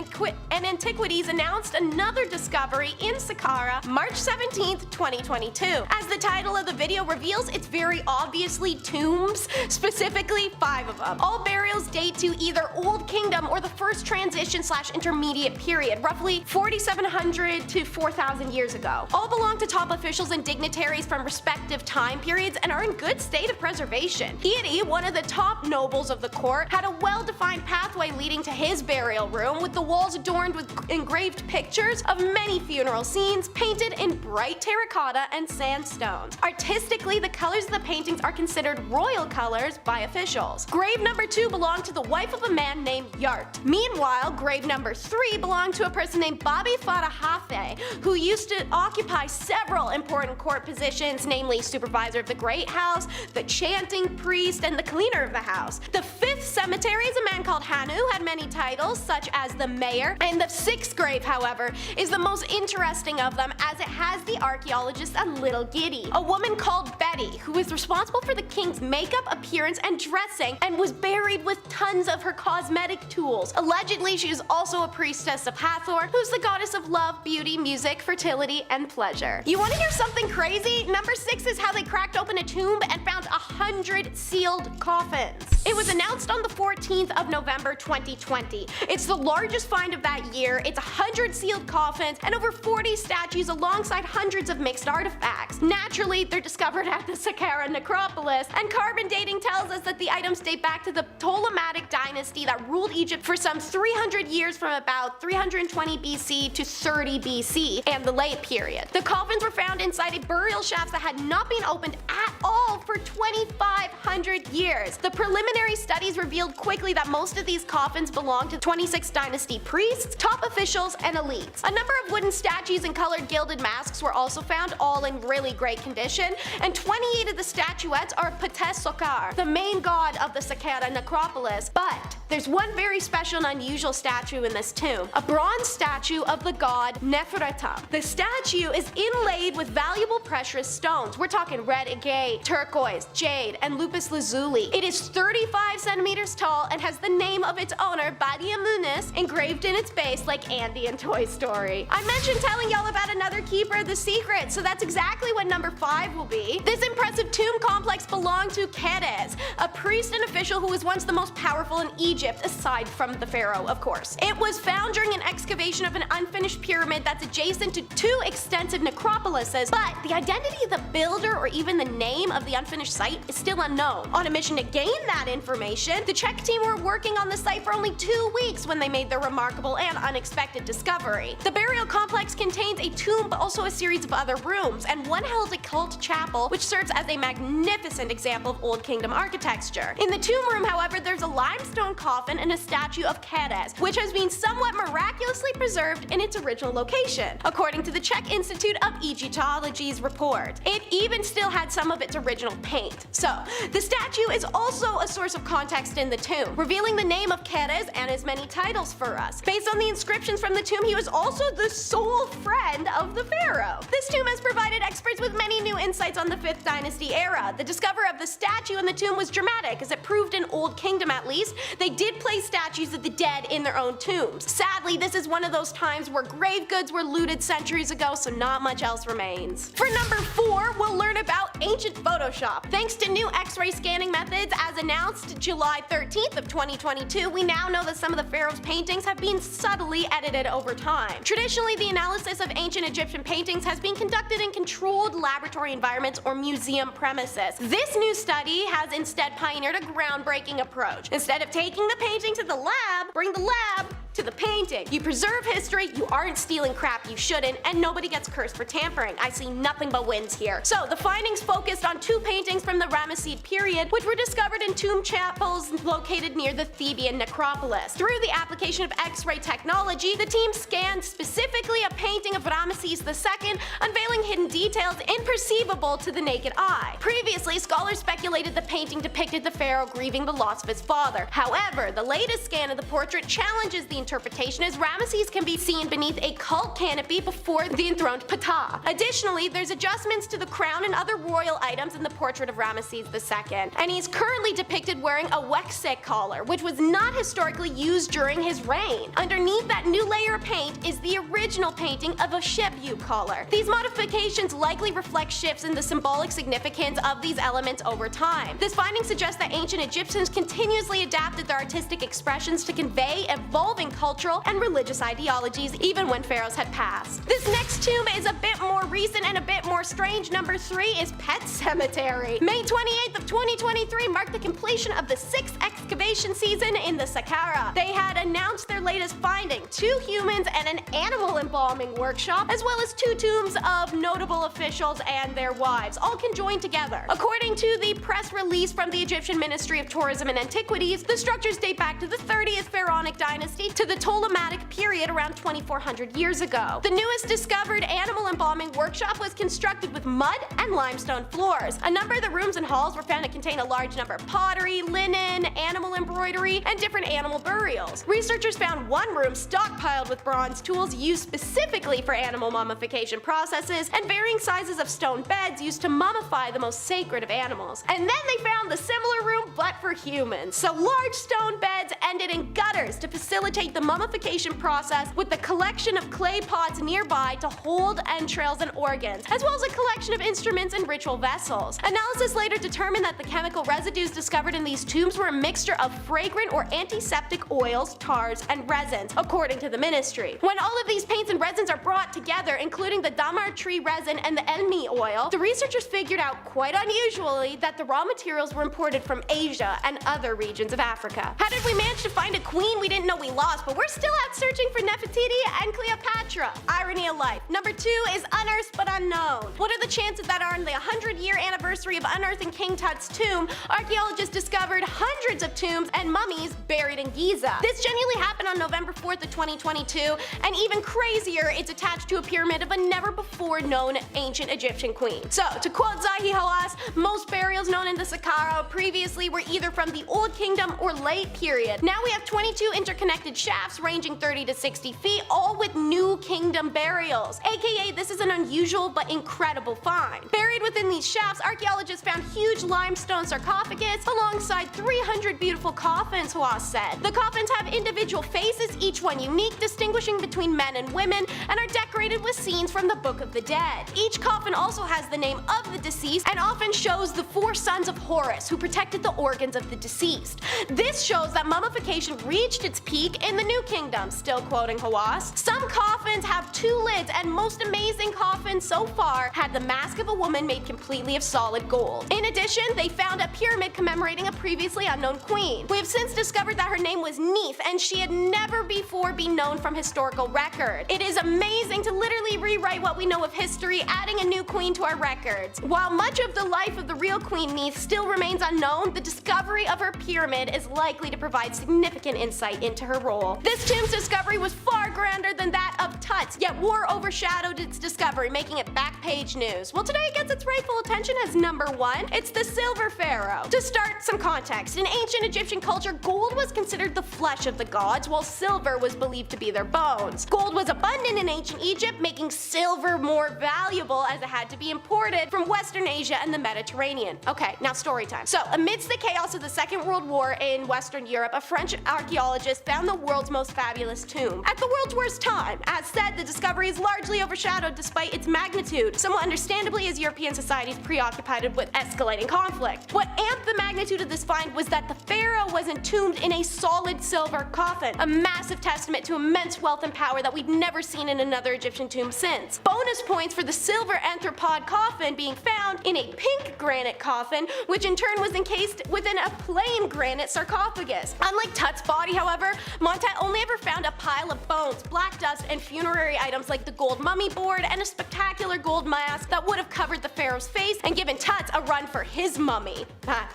Antiquities announced another discovery in Sakara, March 17th, 2022. As the title of the video reveals, it's very obviously tombs, specifically 5 of them. All burials date to either Old Kingdom or the first transition/intermediate period, roughly 4,700 to 4,000 years ago. All belong to top officials and dignitaries from respective time periods and are in good state of preservation. Hieri, one of the top nobles of the court, had a well-defined pathway leading to his burial room, with the walls adorned with engraved pictures of many funeral scenes painted in bright terracotta and sandstone. Artistically, the colors of the paintings are considered royal colors by officials. Grave number 2 belonged to the wife of a man named Yart. Meanwhile, grave number 3 belonged to a person named Babi Farahafe, who used to occupy several important court positions, namely supervisor of the Great House, the chanting priest, and the cleaner of the house. The 5th cemetery is a man called Hanu, who had many titles, such as the mayor, and the 6th grave, however, is the most interesting of them, as it has the archaeologist a little giddy. A woman called Betty, who is responsible for the king's makeup, appearance, and dressing, and was buried with tons of her cosmetic tools. Allegedly, she is also a priestess of Hathor, who's the goddess of love, love, beauty, music, fertility, and pleasure. You want to hear something crazy? Number 6 is how they cracked open a tomb and found 100 sealed coffins. It was announced on the 14th of November 2020. It's the largest find of that year. It's 100 sealed coffins and over 40 statues alongside hundreds of mixed artifacts. Naturally, they're discovered at the Sakara necropolis, and carbon dating tells us that the items date back to the Ptolemaic dynasty that ruled Egypt for some 300 years from about 320 BC to 30 BC and the late period. The coffins were found inside a burial shaft that had not been opened at all for 2,500 years. The preliminary studies revealed quickly that most of these coffins belonged to 26th dynasty priests, top officials, and elites. A number of wooden statues and colored gilded masks were also found, all in really great condition, and 28 of the statuettes are Patagonian, the main god of the Sakara necropolis. But there's one very special and unusual statue in this tomb, a bronze statue of the god Nefertiti. The statue is inlaid with valuable precious stones. We're talking red agate, turquoise, jade, and lapis lazuli. It is 35 centimeters tall and has the name of its owner, Vasco Nunes, engraved in its base like Andy in Toy Story. I mentioned telling y'all about another keeper of the secret, so that's exactly what number 5 will be. This impressive tomb complex belonged to Xrays, a priest and official who was once the most powerful in Egypt, aside from the pharaoh, of course. It was found during an excavation of an unfinished pyramid that's adjacent to 2 extensive necropolises, but the identity of the builder or even the name of the unfinished site is still unknown. On a mission to gain that information, the Czech team were working on the site for only 2 weeks when they made their remarkable and unexpected discovery. The burial complex contains a tomb but also a series of other rooms, and one holds a cult chapel which serves as a magnificent example of Old Kingdom architecture. In the tomb room, however, there's a limestone coffin and a statue of Xrays, which has been somewhat miraculously preserved in its original location, according to the Czech Institute of Egyptology's report. It even still had some of its original paint. So, the statue is also a source of context in the tomb, revealing the name of Xrays and his many titles for us. Based on the inscriptions from the tomb, he was also the sole friend of the pharaoh. This tomb has provided experts with many new insights on the 5th dynasty era. The discovery of the statue in the tomb was dramatic, as it proved in Old Kingdom at least, they did place statues of the dead in their own tombs. Sadly, this is one of those times where grave goods were looted centuries ago, so not much else remains. For number 4, we'll learn about ancient Photoshop. Thanks to new X-ray scanning methods as announced July 13th of 2022, we now know that some of the pharaoh's paintings have been subtly edited over time. Traditionally, the analysis of ancient Egyptian paintings has been conducted in controlled laboratory environments or museum premises. This new study has instead pioneered a groundbreaking approach. Instead of taking the painting to the lab, bring the lab to the painting. You preserve history, you aren't stealing crap you shouldn't, and nobody gets cursed for tampering. I see nothing but wins here. So the findings focused on 2 paintings from the Ramy period, which were discovered in tomb chapels located near the Theban necropolis. Through the application of X-ray technology, the team scanned specifically a painting of Ramesses II, unveiling hidden details imperceivable to the naked eye. Previously, scholars speculated the painting depicted the pharaoh grieving the loss of his father. However, the latest scan of the portrait challenges the interpretation, as Ramesses can be seen beneath a cult canopy before the enthroned Ptah. Additionally, there's adjustments to the crown and other royal items in the portrait of Ramesses II, and he's currently depicted wearing a Wexek collar, which was not historically used during his reign. Underneath that new layer of paint is the original painting of a Shebu collar. These modifications likely reflect shifts in the symbolic significance of these elements over time. This finding suggests that ancient Egyptians continuously adapted their artistic expressions to convey evolving cultural and religious ideologies even when pharaohs had passed. This next tomb is a bit more recent and a bit more strange. Number 3 is Pet Cemetery. May 28th of 2023 marked the completion of the 6th excavation season in the Sakara. They had announced their latest finding, 2 humans and an animal embalming workshop, as well as 2 tombs of notable officials and their wives, all conjoined together. According to the press release from the Egyptian Ministry of Tourism and Antiquities, the structures date back to the 30th Pharaonic dynasty to the Ptolemaic period around 2400 years ago. The newest discovered animal embalming workshop was constructed with mud and limestone floors. A number of the rooms and halls were found to contain a large number of pottery, linen, animal embroidery, and different animal burials. Researchers found one room stockpiled with bronze tools used specifically for animal mummification processes, and varying sizes of stone beds used to mummify the most sacred of animals. And then they found the similar room but for humans. So large stone beds ended in gutters to facilitate associate the mummification process with the collection of clay pots nearby to hold entrails and organs, as well as a collection of instruments and ritual vessels. Analysis later determined that the chemical residues discovered in these tombs were a mixture of fragrant or antiseptic oils, tars, and resins, according to the ministry. When all of these paints and resins are brought together, including the damar tree resin and the enmi oil, the researchers figured out, quite unusually, that the raw materials were imported from Asia and other regions of Africa. How did we manage to find a queen we didn't know we lost, but we're still out searching for Nefertiti and Cleopatra? Irony of life. Number 2 is unearthed but unknown. What are the chances that on the 100-year anniversary of unearthing King Tut's tomb, archaeologists discovered hundreds of tombs and mummies buried in Giza? This genuinely happened on November 4th of 2022, and even crazier, it's attached to a pyramid of a never-before-known ancient Egyptian queen. So, to quote Zahi Hawass, most burials known in the Sakara previously were either from the Old Kingdom or late period. Now we have 22 interconnected shafts ranging 30 to 60 feet, all with New Kingdom burials. AKA, this is an unusual but incredible find. Buried within these shafts, archaeologists found huge limestone sarcophagus alongside 300 beautiful coffins, Hawass said. The coffins have individual faces, each one unique, distinguishing between men and women, and are decorated with scenes from the Book of the Dead. Each coffin also has the name of the deceased and often shows the 4 sons of Horus who protected the organs of the deceased. This shows that mummification reached its peak in the New Kingdom, still quoting Hawass. Some coffins have 2 lids, and most amazing coffins so far had the mask of a woman made completely of solid gold. In addition, they found a pyramid commemorating a previously unknown queen. We have since discovered that her name was Neith, and she had never before been known from historical record. It is amazing to literally rewrite what we know of history, adding a new queen to our records. While much of the life of the real Queen Neith still remains unknown, the discovery of her pyramid is likely to provide significant insight into her role. This tomb's discovery was far grander than that of Tut's, yet war overshadowed its discovery, making it back page news. Well, today it gets its rightful attention as number 1. It's the Silver Pharaoh. To start some context, in ancient Egyptian culture, gold was considered the flesh of the gods, while silver was believed to be their bones. Gold was abundant in ancient Egypt, making silver more valuable as it had to be imported from Western Asia and the Mediterranean. Okay, now story time. So, amidst the chaos of the Second World War in Western Europe, a French archaeologist found the world's most fabulous tomb. At the world's worst time. As said, the discovery is largely overshadowed despite its magnitude, somewhat understandably as European societies preoccupied with escalating conflict. What amped the magnitude of this find was that the pharaoh was entombed in a solid silver coffin, a massive testament to immense wealth and power that we've never seen in another Egyptian tomb since. Bonus points for the silver anthropod coffin being found in a pink granite coffin, which in turn was encased within a plain granite sarcophagus. Unlike Tut's body, however, Montet only ever found a pile of bones, black dust, and funerary items like the gold mummy board and a spectacular gold mask that would have covered the pharaoh's face and given Tut a run for his mummy.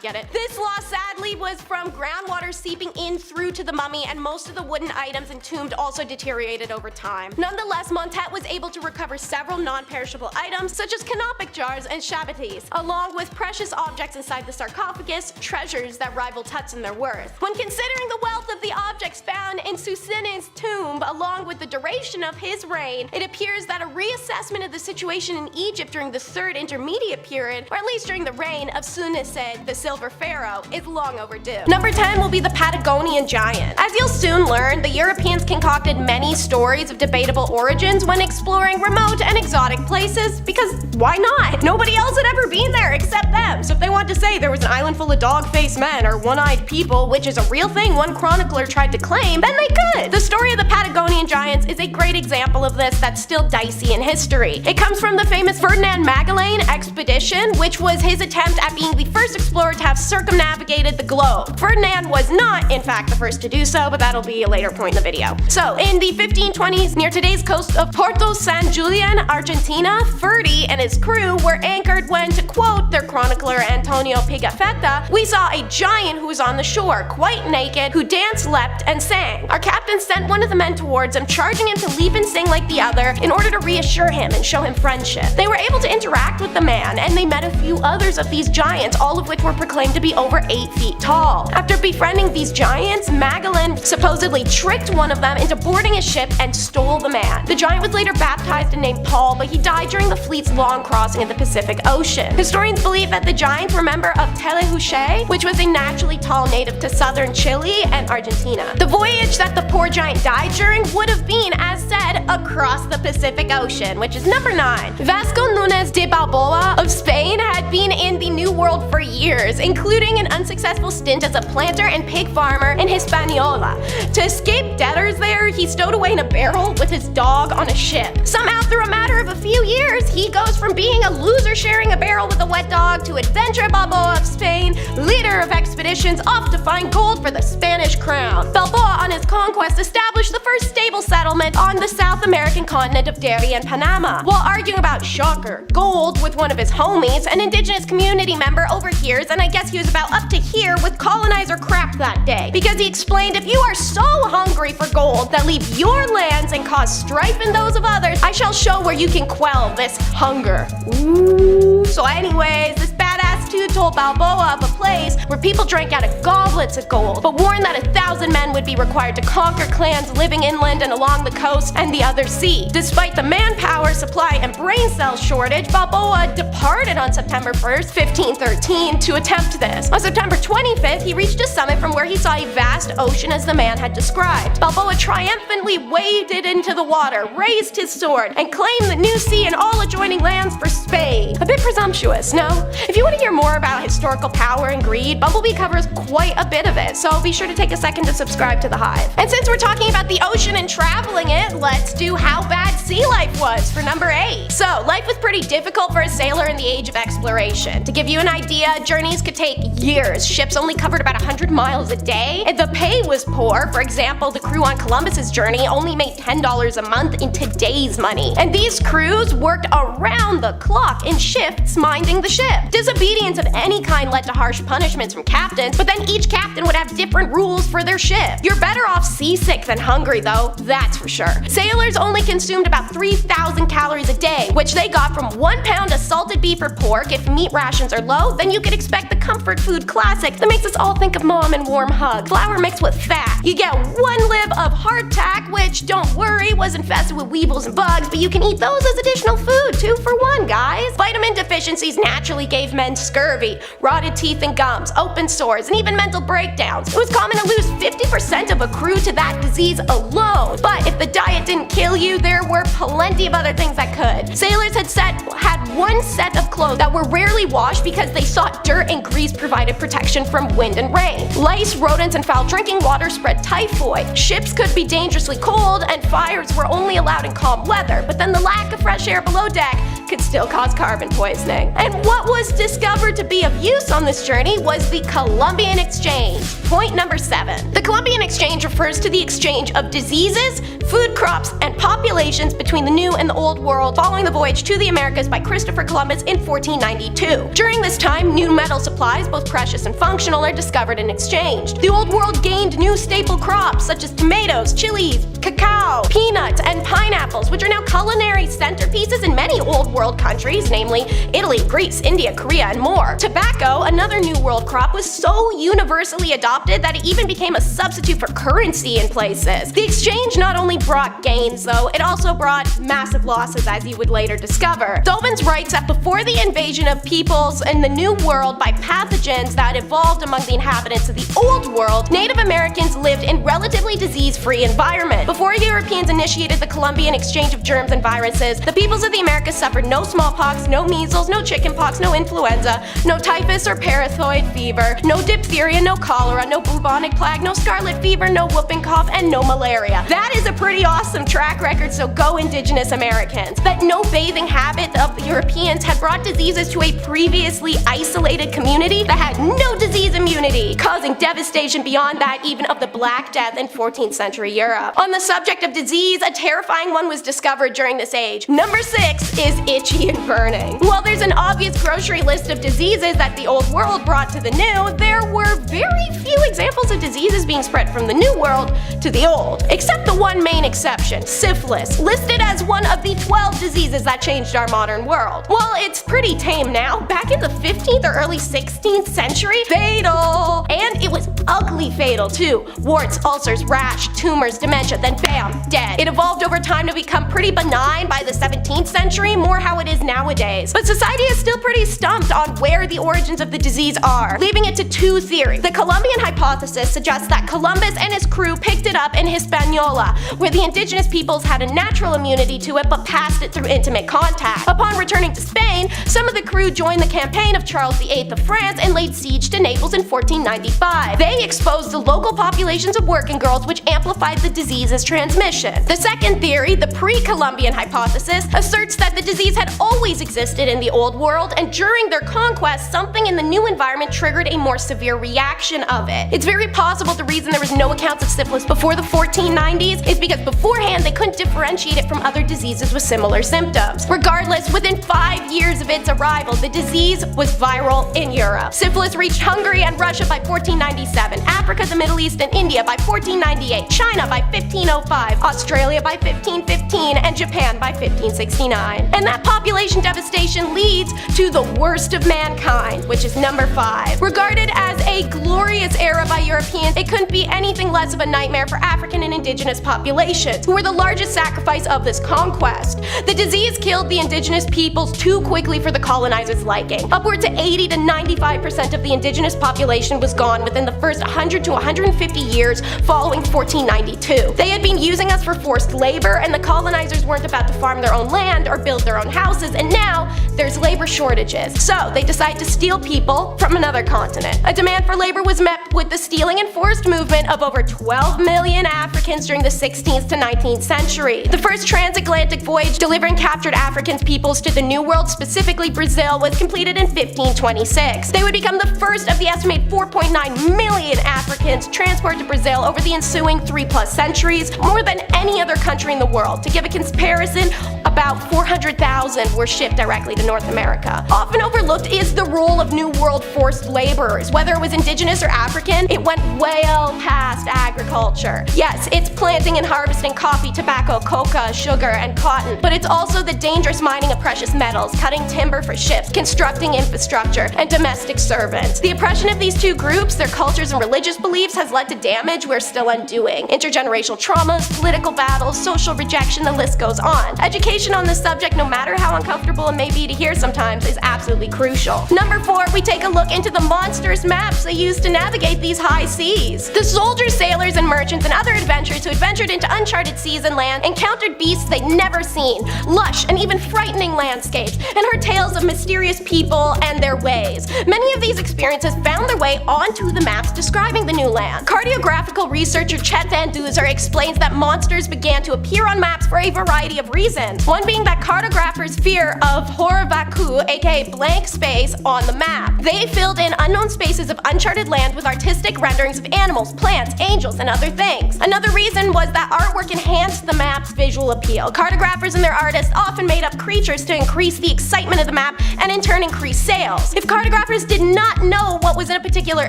Get it? This loss sadly was from groundwater seeping in through to the mummy, and most of the wooden items entombed also deteriorated over time. Nonetheless, Montet was able to recover several non-perishable items such as canopic jars and shabatis, along with precious objects inside the sarcophagus, treasures that rival Tut's in their worth. When considering the wealth of the objects found in Susin's tomb, along with the duration of his reign, it appears that a reassessment of the situation in Egypt during the 3rd intermediate period, or at least during the reign of Sunised, the Silver Pharaoh, is long overdue. Number 10 will be the Patagonian Giant. As you'll soon learn, the Europeans concocted many stories of debatable origins when exploring remote and exotic places, because why not? Nobody else had ever been there except them, so if they want to say there was an island full of dog-faced men or one-eyed people, which is a real thing one chronicler tried to claim, then they could. The story of the Patagonian Giants is a great example of this that's still dicey in history. It comes from the famous Ferdinand Magellan expedition, which was his attempt at being the first explorer to have circumnavigated the globe. Ferdinand was not, in fact, the first to do so, but that'll be a later point in the video. So, in the 1520s, near today's coast of Porto San Julian, Argentina, Ferdi and his crew were anchored when, to quote their chronicler Antonio Pigafetta, "We saw a giant who was on the shore, quite naked, who danced, leapt, and sang. Our captain sent one of the men towards him, charging him to leap and sing like the other in order to reassure him and show him friendship. They were able to interact with the man, and they met a few others of these giants, all of which were proclaimed to be over 8 feet tall. After befriending these giants, Magellan supposedly tricked one of them into boarding a ship and stole the man. The giant was later baptized and named Paul, but he died during the fleet's long crossing of the Pacific Ocean. Historians believe that the giants were a member of Telehuche, which was a naturally tall native to southern Chile and Argentina. The voyage that the poor giant died during would have been, as said, across the Pacific Ocean, which is number 9. Vasco Nunes de Balboa of Spain had been in the New World for years, including an unsuccessful stint as a planter and pig farmer in Hispaniola. To escape debtors there, he stowed away in a barrel with his dog on a ship. Somehow, through a matter of a few years, he goes from being a loser sharing a barrel with a wet dog to Adventure Balboa of Spain, leader of expeditions off to find gold for the Spanish crown. Balboa, on his conquest, established the first stable settlement on the South American continent of Darien and Panama. While arguing about, shocker, gold with one of his homies, an indigenous community member overhears, and I guess he was about up to here with colonizer crap that day, because he explained, if you are so hungry for gold that leave your lands and cause strife in those of others, I shall show where you can quell this hunger. Ooh. So anyways, this badass dude told Balboa of a place where people drank out of goblets of gold, but warned that 1,000 men would be required to conquer clans living inland and along the coast and the other sea. Despite the manpower, supply, and brain cell shortage, Balboa departed on September 1st, 1513 to attempt this. On September 25th, he reached a summit from where he saw a vast ocean as the man had described. Balboa triumphantly waded into the water, raised his sword, and claimed the new sea and all adjoining lands for Spain. A bit presumptuous, no? If you want to hear more about historical power and greed, Bumblebee covers quite a bit of it, so be sure to take a second to subscribe to The Hive. And since we're talking about the ocean and traveling it, let's do how bad sea life was for number 8. So, life was pretty difficult for a sailor in the age of exploration. To give you an idea, journeys could take years. Ships only covered about 100 miles a day, and the pay was poor. For example, the crew on Columbus's journey only made $10 a month in today's money. And these crews worked around the clock in shifts minding the ship. Disobedience of any kind led to harsh punishments from captains, but then each captain would have different rules for their ship. You're better off seasick than hungry though, that's for sure. Sailors only consumed about 3,000 calories a day, which they got from 1 pound of salted beef or pork. If meat rations are low, then you could expect the comfort food classic that makes us all think of mom and warm hugs. Flour mixed with fat. You get 1 lib of hardtack, which, don't worry, was infested with weevils and bugs, but you can eat those as additional food, 2 for 1, guys. Vitamin deficiencies naturally gave men scurvy, rotted teeth and gums, open sores, and even mental breakdowns. It was common to lose 50% of a crew to that disease alone. But if the diet didn't kill you, there were plenty of other things that could. Sailors had 1 set of clothes that were rarely washed because they thought dirt and grease provided protection from wind and rain. Lice, rodents, and foul drinking water spread typhoid. Ships could be dangerously cold, and fires were only allowed in calm weather, but then the lack of fresh air below deck could still cause carbon poisoning. And what was discovered to be of use on this journey was the Colombian Exchange. Point number 7. The Colombian Exchange refers to the exchange of diseases, food crops, and populations between the New and the Old World following the voyage to the Americas by Christopher Columbus in 1492. During this time, new metal supplies, both precious and functional, are discovered and exchanged. The Old World gained new staple crops such as tomatoes, chilies, cacao, peanuts, and pineapples, which are now culinary centerpieces in many Old World countries, namely Italy, Greece, India, Korea, and more. Tobacco, another New World crop, was so universally adopted that it even became a substitute for currency in places. The exchange not only brought gains, though, it also brought massive losses, as you would later discover. Dolbins writes that before the invasion of peoples in the New World by pathogens that evolved among the inhabitants of the Old World, Native Americans lived in relatively disease-free environment. Before Europeans initiated the Colombian exchange of germs and viruses, the peoples of the Americas suffered no smallpox, no measles, no chickenpox, no influenza, no typhus or parathoid fever, no diphtheria, no cholera, no bubonic plague, no scarlet fever, no whooping cough, and no malaria. That is a pretty awesome track record, so go indigenous Americans. That no bathing habit of the Europeans had brought diseases to a previously isolated community that had no disease immunity, causing devastation beyond that even of the Black Death in 14th century Europe. On the subject of disease, a terrifying one was discovered during this age. Number 6 is itchy and burning. While there's an obvious grocery list of diseases that the Old World brought to the New, there were very few examples of diseases being spread from the New World to the Old, except the one main main exception, syphilis, listed as one of the 12 diseases that changed our modern world. Well, it's pretty tame now. Back in the 15th or early 16th century, fatal! And it was ugly fatal too. Warts, ulcers, rash, tumors, dementia, then bam, dead. It evolved over time to become pretty benign by the 17th century, more how it is nowadays. But society is still pretty stumped on where the origins of the disease are, leaving it to two theories. The Colombian hypothesis suggests that Columbus and his crew picked it up in Hispaniola, where the indigenous peoples had a natural immunity to it but passed it through intimate contact. Upon returning to Spain, some of the crew joined the campaign of Charles VIII of France and laid siege to Naples in 1495. They exposed the local populations of working girls, which amplified the disease's transmission. The second theory, the pre-Columbian hypothesis, asserts that the disease had always existed in the old world, and during their conquest, something in the new environment triggered a more severe reaction of it. It's very possible the reason there was no accounts of syphilis before the 1490s is because beforehand they couldn't differentiate it from other diseases with similar symptoms. Regardless, within 5 years of its arrival, the disease was viral in Europe. Syphilis reached Hungary and Russia by 1497, Africa, the Middle East, and India by 1498, China by 1505, Australia by 1515, and Japan by 1569. And that population devastation leads to the worst of mankind, which is number 5. Regarded as a glorious era by Europeans, it couldn't be anything less of a nightmare for African and indigenous populations, who were the largest sacrifice of this conquest. The disease killed the indigenous peoples too quickly for the colonizers' liking. Upwards to 80 to 95% of the indigenous population was gone within the first 100 to 150 years following 1492. They had been using us for forced labor, and the colonizers weren't about to farm their own land or build their own houses, and now there's labor shortages. So they decide to steal people from another continent. A demand for labor was met with the stealing and forced movement of over 12 million Africans during the 16th to 19th century. The first transatlantic voyage delivering captured African peoples to the New World, specifically Brazil, was completed in 1526. They would become the first of the estimated 4.9 million Africans transported to Brazil over the ensuing 3+ centuries, more than any other country in the world. To give a comparison, about 400,000 were shipped directly to North America. Often overlooked is the role of New World forced laborers. Whether it was indigenous or African, it went well past agriculture. Yes, it's planting and harvesting coffee, tobacco, coca, sugar, and cotton, but it's also the dangerous mining of precious metals, cutting timber for ships, constructing infrastructure, and domestic servants. The oppression of these two groups, their cultures and religious beliefs, has led to damage we're still undoing. Intergenerational traumas, political battles, social rejection, the list goes on. Education on this subject, no matter how uncomfortable it may be to hear sometimes, is absolutely crucial. Number 4, we take a look into the monstrous maps they used to navigate these high seas. The soldiers, sailors, and merchants and other adventurers who adventured into uncharted seas and land encountered beasts they'd never seen, lush and even frightening landscapes, and heard tales of mysterious people and their ways. Many of these experiences found their way onto the maps describing the new land. Cartographical researcher Chet Van Duzer explains that monsters began to appear on maps for a variety of reasons, one being that cartographers' fear of Horavaku, aka blank space, on the map. They filled in unknown spaces of uncharted land with artistic renderings of animals, plants, angels, and other things. Another reason was that artwork enhanced the map's visual appeal. Cartographers and their artists often made up creatures to increase the excitement of the map and in turn increase sales. If cartographers did not know what was in a particular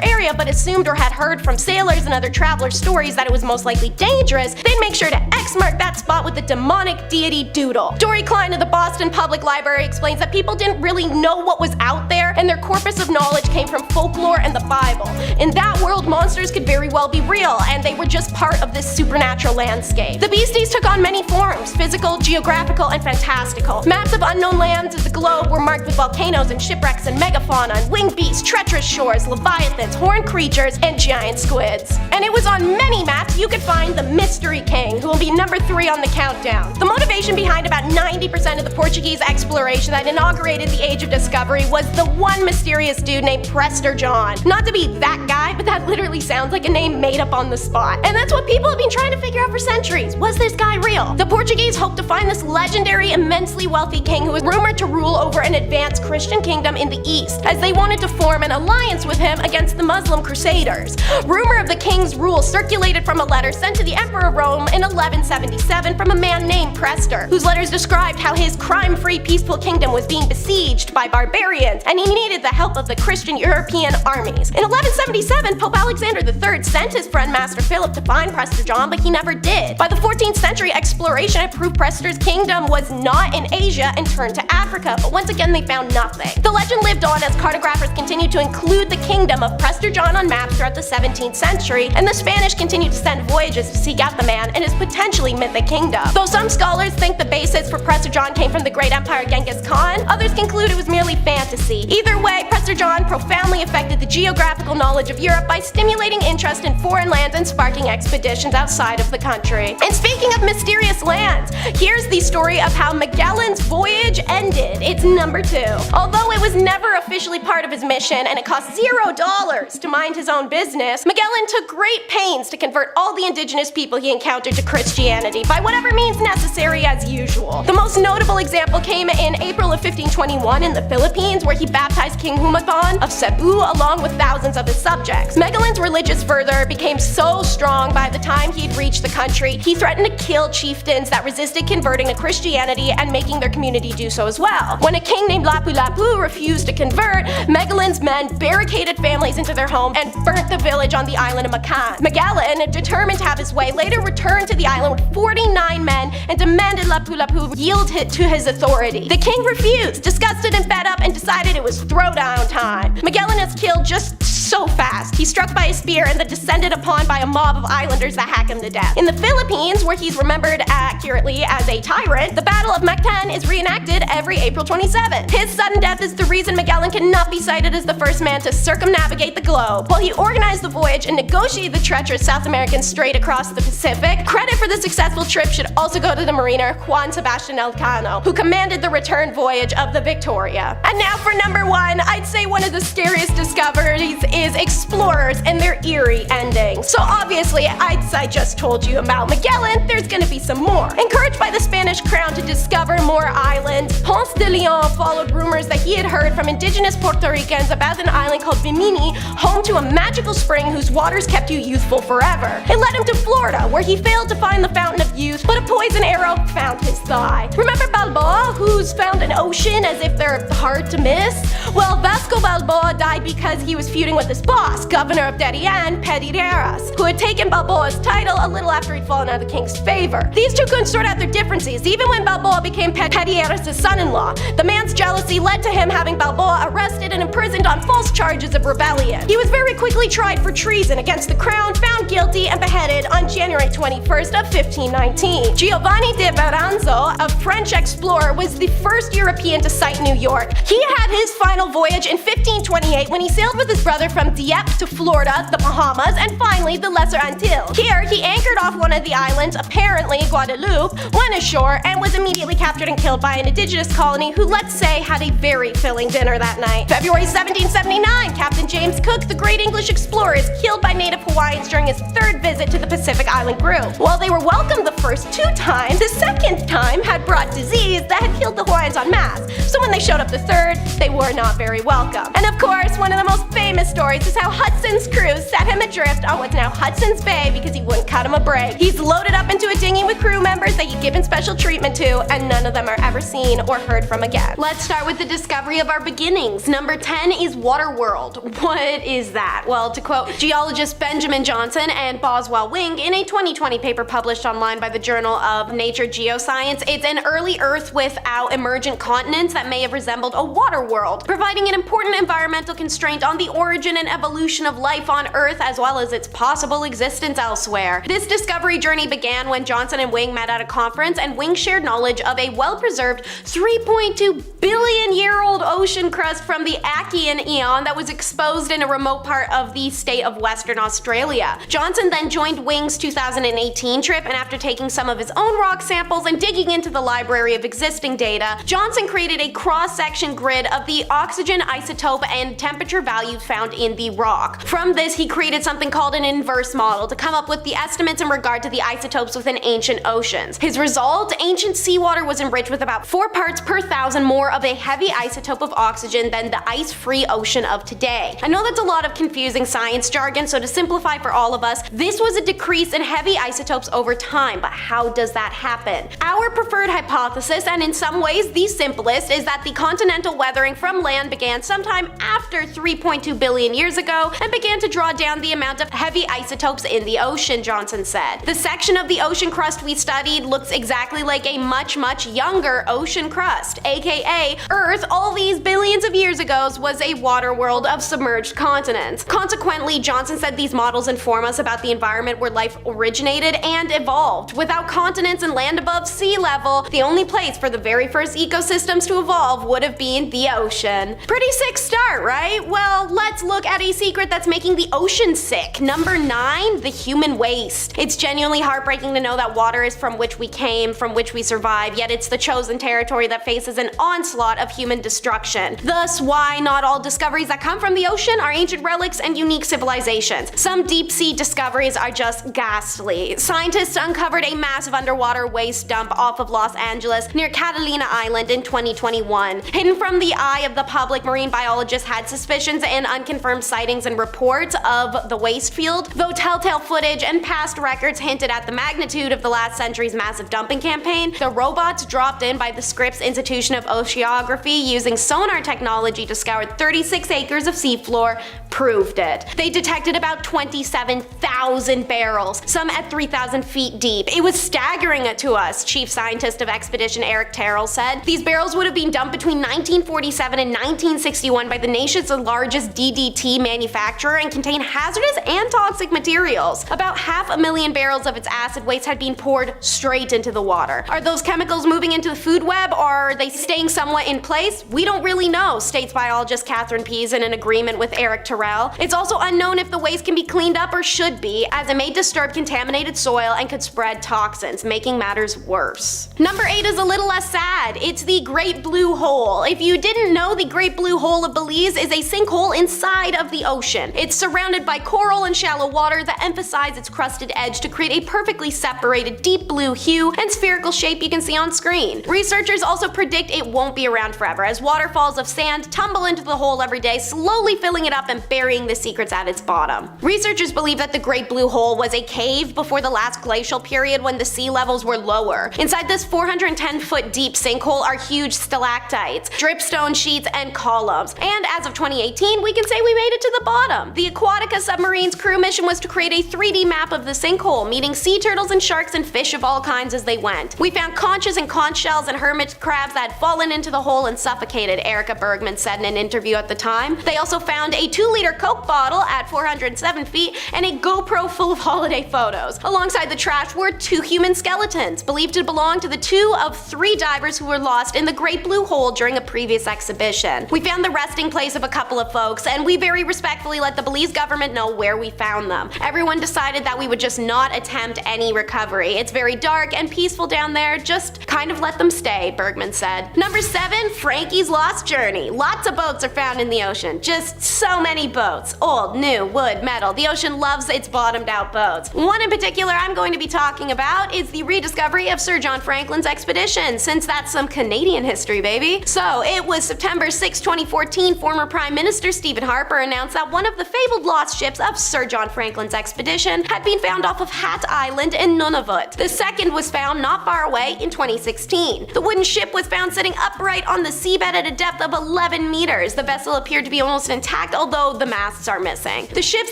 area but assumed or had heard from sailors and other travelers' stories that it was most likely dangerous, they'd make sure to X-mark that spot with the demonic deity doodle. Dory Klein of the Boston Public Library explains that people didn't really know what was out there, and their corpus of knowledge came from folklore and the Bible. In that world, monsters could very well be real, and they were just part of this supernatural landscape. The beasties took on many forms: physical, geographical, and fantastical. Maps of unknown lands of the globe were marked with volcanoes and shipwrecks and megafauna and winged beasts, treacherous shores, leviathans, horned creatures, and giant squids. And it was on many maps you could find the Mystery King, who will be number 3 on the countdown. The motivation behind about 90% of the Portuguese exploration that inaugurated the Age of Discovery was the one mysterious dude named Prester John. Not to be that guy, but that literally sounds like a name made up on the spot. And that's what people have been trying to figure out for centuries. Was this guy real? The Portuguese hoped to find this legendary, immensely wealthy king who was rumored to rule over an advanced Christian kingdom in the east, as they wanted to form an alliance with him against the Muslim Crusaders. Rumor of the king's rule circulated from a letter sent to the Emperor of Rome in 1177 from a man named Prester, whose letters described how his crime-free, peaceful kingdom was being besieged by barbarians, and he needed the help of the Christian European armies. In 1177, Pope Alexander III sent his friend Master Philip to find find Prester John, but he never did. By the 14th century, exploration had proved Prester's kingdom was not in Asia and turned to Africa, but once again they found nothing. The legend lived on as cartographers continued to include the kingdom of Prester John on maps throughout the 17th century, and the Spanish continued to send voyages to seek out the man and his potentially mythic kingdom. Though some scholars think the basis for Prester John came from the great empire Genghis Khan, others conclude it was merely fantasy. Either way, Prester John profoundly affected the geographical knowledge of Europe by stimulating interest in foreign lands and sparking expeditions outside of the country. And speaking of mysterious lands, here's the story of how Magellan's voyage ended. It's number 2. Although it was never officially part of his mission and it cost $0 to mind his own business, Magellan took great pains to convert all the indigenous people he encountered to Christianity by whatever means necessary as usual. The most notable example came in April of 1521 in the Philippines, where he baptized King Humabon of Cebu along with thousands of his subjects. Magellan's religious fervor became so strong by the time he'd reached the country, he threatened to kill chieftains that resisted converting to Christianity and making their community do so as well. When a king named Lapu-Lapu refused to convert, Magellan's men barricaded families into their home and burnt the village on the island of Macan. Magellan, determined to have his way, later returned to the island with 49 men and demanded Lapu-Lapu yield to his authority. The king refused, disgusted and fed up, and decided it was throwdown time. Magellan is killed just so fast. He's struck by a spear and then descended upon by a mob of islanders that hack him to death. In the Philippines, where he's remembered accurately as a tyrant, the Battle of Mactan is reenacted every April 27th. His sudden death is the reason Magellan cannot be cited as the first man to circumnavigate the globe. While he organized the voyage and negotiated the treacherous South American strait across the Pacific, credit for the successful trip should also go to the mariner Juan Sebastian Elcano, who commanded the return voyage of the Victoria. And now for number 1, I'd say one of the scariest discoveries is explorers and their eerie endings. So obviously, I just told you about Magellan, there's gonna be some more. Encouraged by the Spanish crown to discover more islands, Ponce de Leon followed rumors that he had heard from indigenous Puerto Ricans about an island called Bimini, home to a magical spring whose waters kept you youthful forever. It led him to Florida, where he failed to find the fountain of youth, but a poison arrow found his thigh. Remember Balboa, who's found an ocean as if they're hard to miss? Well, Vasco Balboa died because he was feuding with his boss, governor of Darien, Pedreras, who had taken Balboa's title a little after he'd fallen out of the king's favor. These two couldn't sort out their differences, even when Balboa became Pedreras' son-in-law. The man's jealousy led to him having Balboa arrested and imprisoned on false charges of rebellion. He was very quickly tried for treason against the crown, found guilty, and beheaded on January 21st of 1519. Giovanni de Veranzo, a French explorer, was the first European to sight New York. He had his final voyage in 1528 when he sailed with his brother from Dieppe to Florida, the Bahamas, and finally the Lesser Antilles. Here, he anchored off one of the islands, apparently Guadeloupe, went ashore, and was immediately captured and killed by an indigenous colony who, let's say, had a very filling dinner that night. February 1779, Captain James Cook, the great English explorer, is killed by native Hawaiians during his 3rd visit to the Pacific Island group. While they were welcomed the first 2 times, the 2nd time had brought disease that had killed the Hawaiians en masse. So when they showed up the 3rd, they were not very welcome. And of course, one of the most famous stories is how Hudson's crew set him adrift on what's now Hudson's Bay because he wouldn't cut him a break. He's loaded up into a dinghy with crew members that he'd given special treatment to, and none of them are ever seen or heard from again. Let's start with the discovery of our beginnings. Number 10 is Waterworld. What is that? Well, to quote geologist Benjamin Johnson and Boswell Wing in a 2020 paper published online by the Journal of Nature Geoscience, it's an early Earth without emergent continents that may have resembled a water world, providing an important environmental constraint on the origin and evolution of life on Earth as well as its possible existence elsewhere. This discovery journey began when Johnson and Wing met at a conference, and Wing shared knowledge of a well-preserved 3.2 billion-year-old ocean crust from the Achean Eon that was exposed in a remote part of the state of Western Australia. Johnson then joined Wing's 2018 trip, and after taking some of his own rock samples and digging into the library of existing data, Johnson created a cross-section grid of the oxygen isotope and temperature values found in the rock. From this, he created something called an inverse model to come up with the estimates in regard to the isotopes within ancient oceans. His result, ancient seawater was enriched with about 4 parts per thousand more of a heavy isotope of oxygen than the ice-free ocean of today. I know that's a lot of confusing science jargon, so to simplify simplify for all of us, this was a decrease in heavy isotopes over time, but how does that happen? Our preferred hypothesis, and in some ways the simplest, is that the continental weathering from land began sometime after 3.2 billion years ago and began to draw down the amount of heavy isotopes in the ocean, Johnson said. The section of the ocean crust we studied looks exactly like a much younger ocean crust, aka Earth all these billions of years ago was a water world of submerged continents. Consequently, Johnson said these models inform us about the environment where life originated and evolved. Without continents and land above sea level, the only place for the very first ecosystems to evolve would have been the ocean. Pretty sick start, right? Well, let's look at a secret that's making the ocean sick. Number 9, the human waste. It's genuinely heartbreaking to know that water is from which we came, from which we survive, yet it's the chosen territory that faces an onslaught of human destruction. Thus, why not all discoveries that come from the ocean are ancient relics and unique civilizations. Some deep sea discoveries are just ghastly. Scientists uncovered a massive underwater waste dump off of Los Angeles near Catalina Island in 2021. Hidden from the eye of the public, marine biologists had suspicions and unconfirmed sightings and reports of the waste field, though telltale footage and past records hinted at the magnitude of the last century's massive dumping campaign. The robots dropped in by the Scripps Institution of Oceanography using sonar technology to scour 36 acres of seafloor proved it. They detected about 27,000 barrels, some at 3,000 feet deep. It was staggering to us, Chief Scientist of Expedition Eric Terrell said. These barrels would have been dumped between 1947 and 1961 by the nation's largest DDT manufacturer and contain hazardous and toxic materials. About 500,000 barrels of its acid waste had been poured straight into the water. Are those chemicals moving into the food web, or are they staying somewhat in place? We don't really know, states biologist Catherine Pease in an agreement with Eric Terrell. It's also unknown if the waste can be cleaned up or should be, as it may disturb contaminated soil and could spread toxins, making matters worse. Number 8 is a little less sad. It's the Great Blue Hole. If you didn't know, the Great Blue Hole of Belize is a sinkhole inside of the ocean. It's surrounded by coral and shallow water that emphasize its crusted edge to create a perfectly separated deep blue hue and spherical shape you can see on screen. Researchers also predict it won't be around forever, as waterfalls of sand tumble into the hole every day, slowly filling it up and burying the secrets at its bottom. Researchers believe that the Great Blue Hole was a cave before the last glacial period when the sea levels were lower. Inside this 410-foot deep sinkhole are huge stalactites, dripstone sheets, and columns. And as of 2018, we can say we made it to the bottom. The Aquatica submarine's crew mission was to create a 3D map of the sinkhole, meeting sea turtles and sharks and fish of all kinds as they went. We found conches and conch shells and hermit crabs that had fallen into the hole and suffocated, Erica Bergman said in an interview at the time. They also found a 2-liter Coke bottle at 407 feet and a GoPro full of holiday photos. Alongside the trash were 2 human skeletons, believed to belong to the 2 of 3 divers who were lost in the Great Blue Hole during a previous exhibition. We found the resting place of a couple of folks, and we very respectfully let the Belize government know where we found them. Everyone decided that we would just not attempt any recovery. It's very dark and peaceful down there, just kind of let them stay, Bergman said. Number 7, Frankie's Lost Journey. Lots of boats are found in the ocean, just so many boats. Old, new, wood, metal. The ocean loves its bottomed out boats. One in particular I'm going to be talking about is the rediscovery of Sir John Franklin's expedition, since that's some Canadian history, baby. So it was September 6, 2014, former Prime Minister Stephen Harper announced that one of the fabled lost ships of Sir John Franklin's expedition had been found off of Hat Island in Nunavut. The second was found not far away in 2016. The wooden ship was found sitting upright on the seabed at a depth of 11 meters. The vessel appeared to be almost intact, although the masts are missing. The ships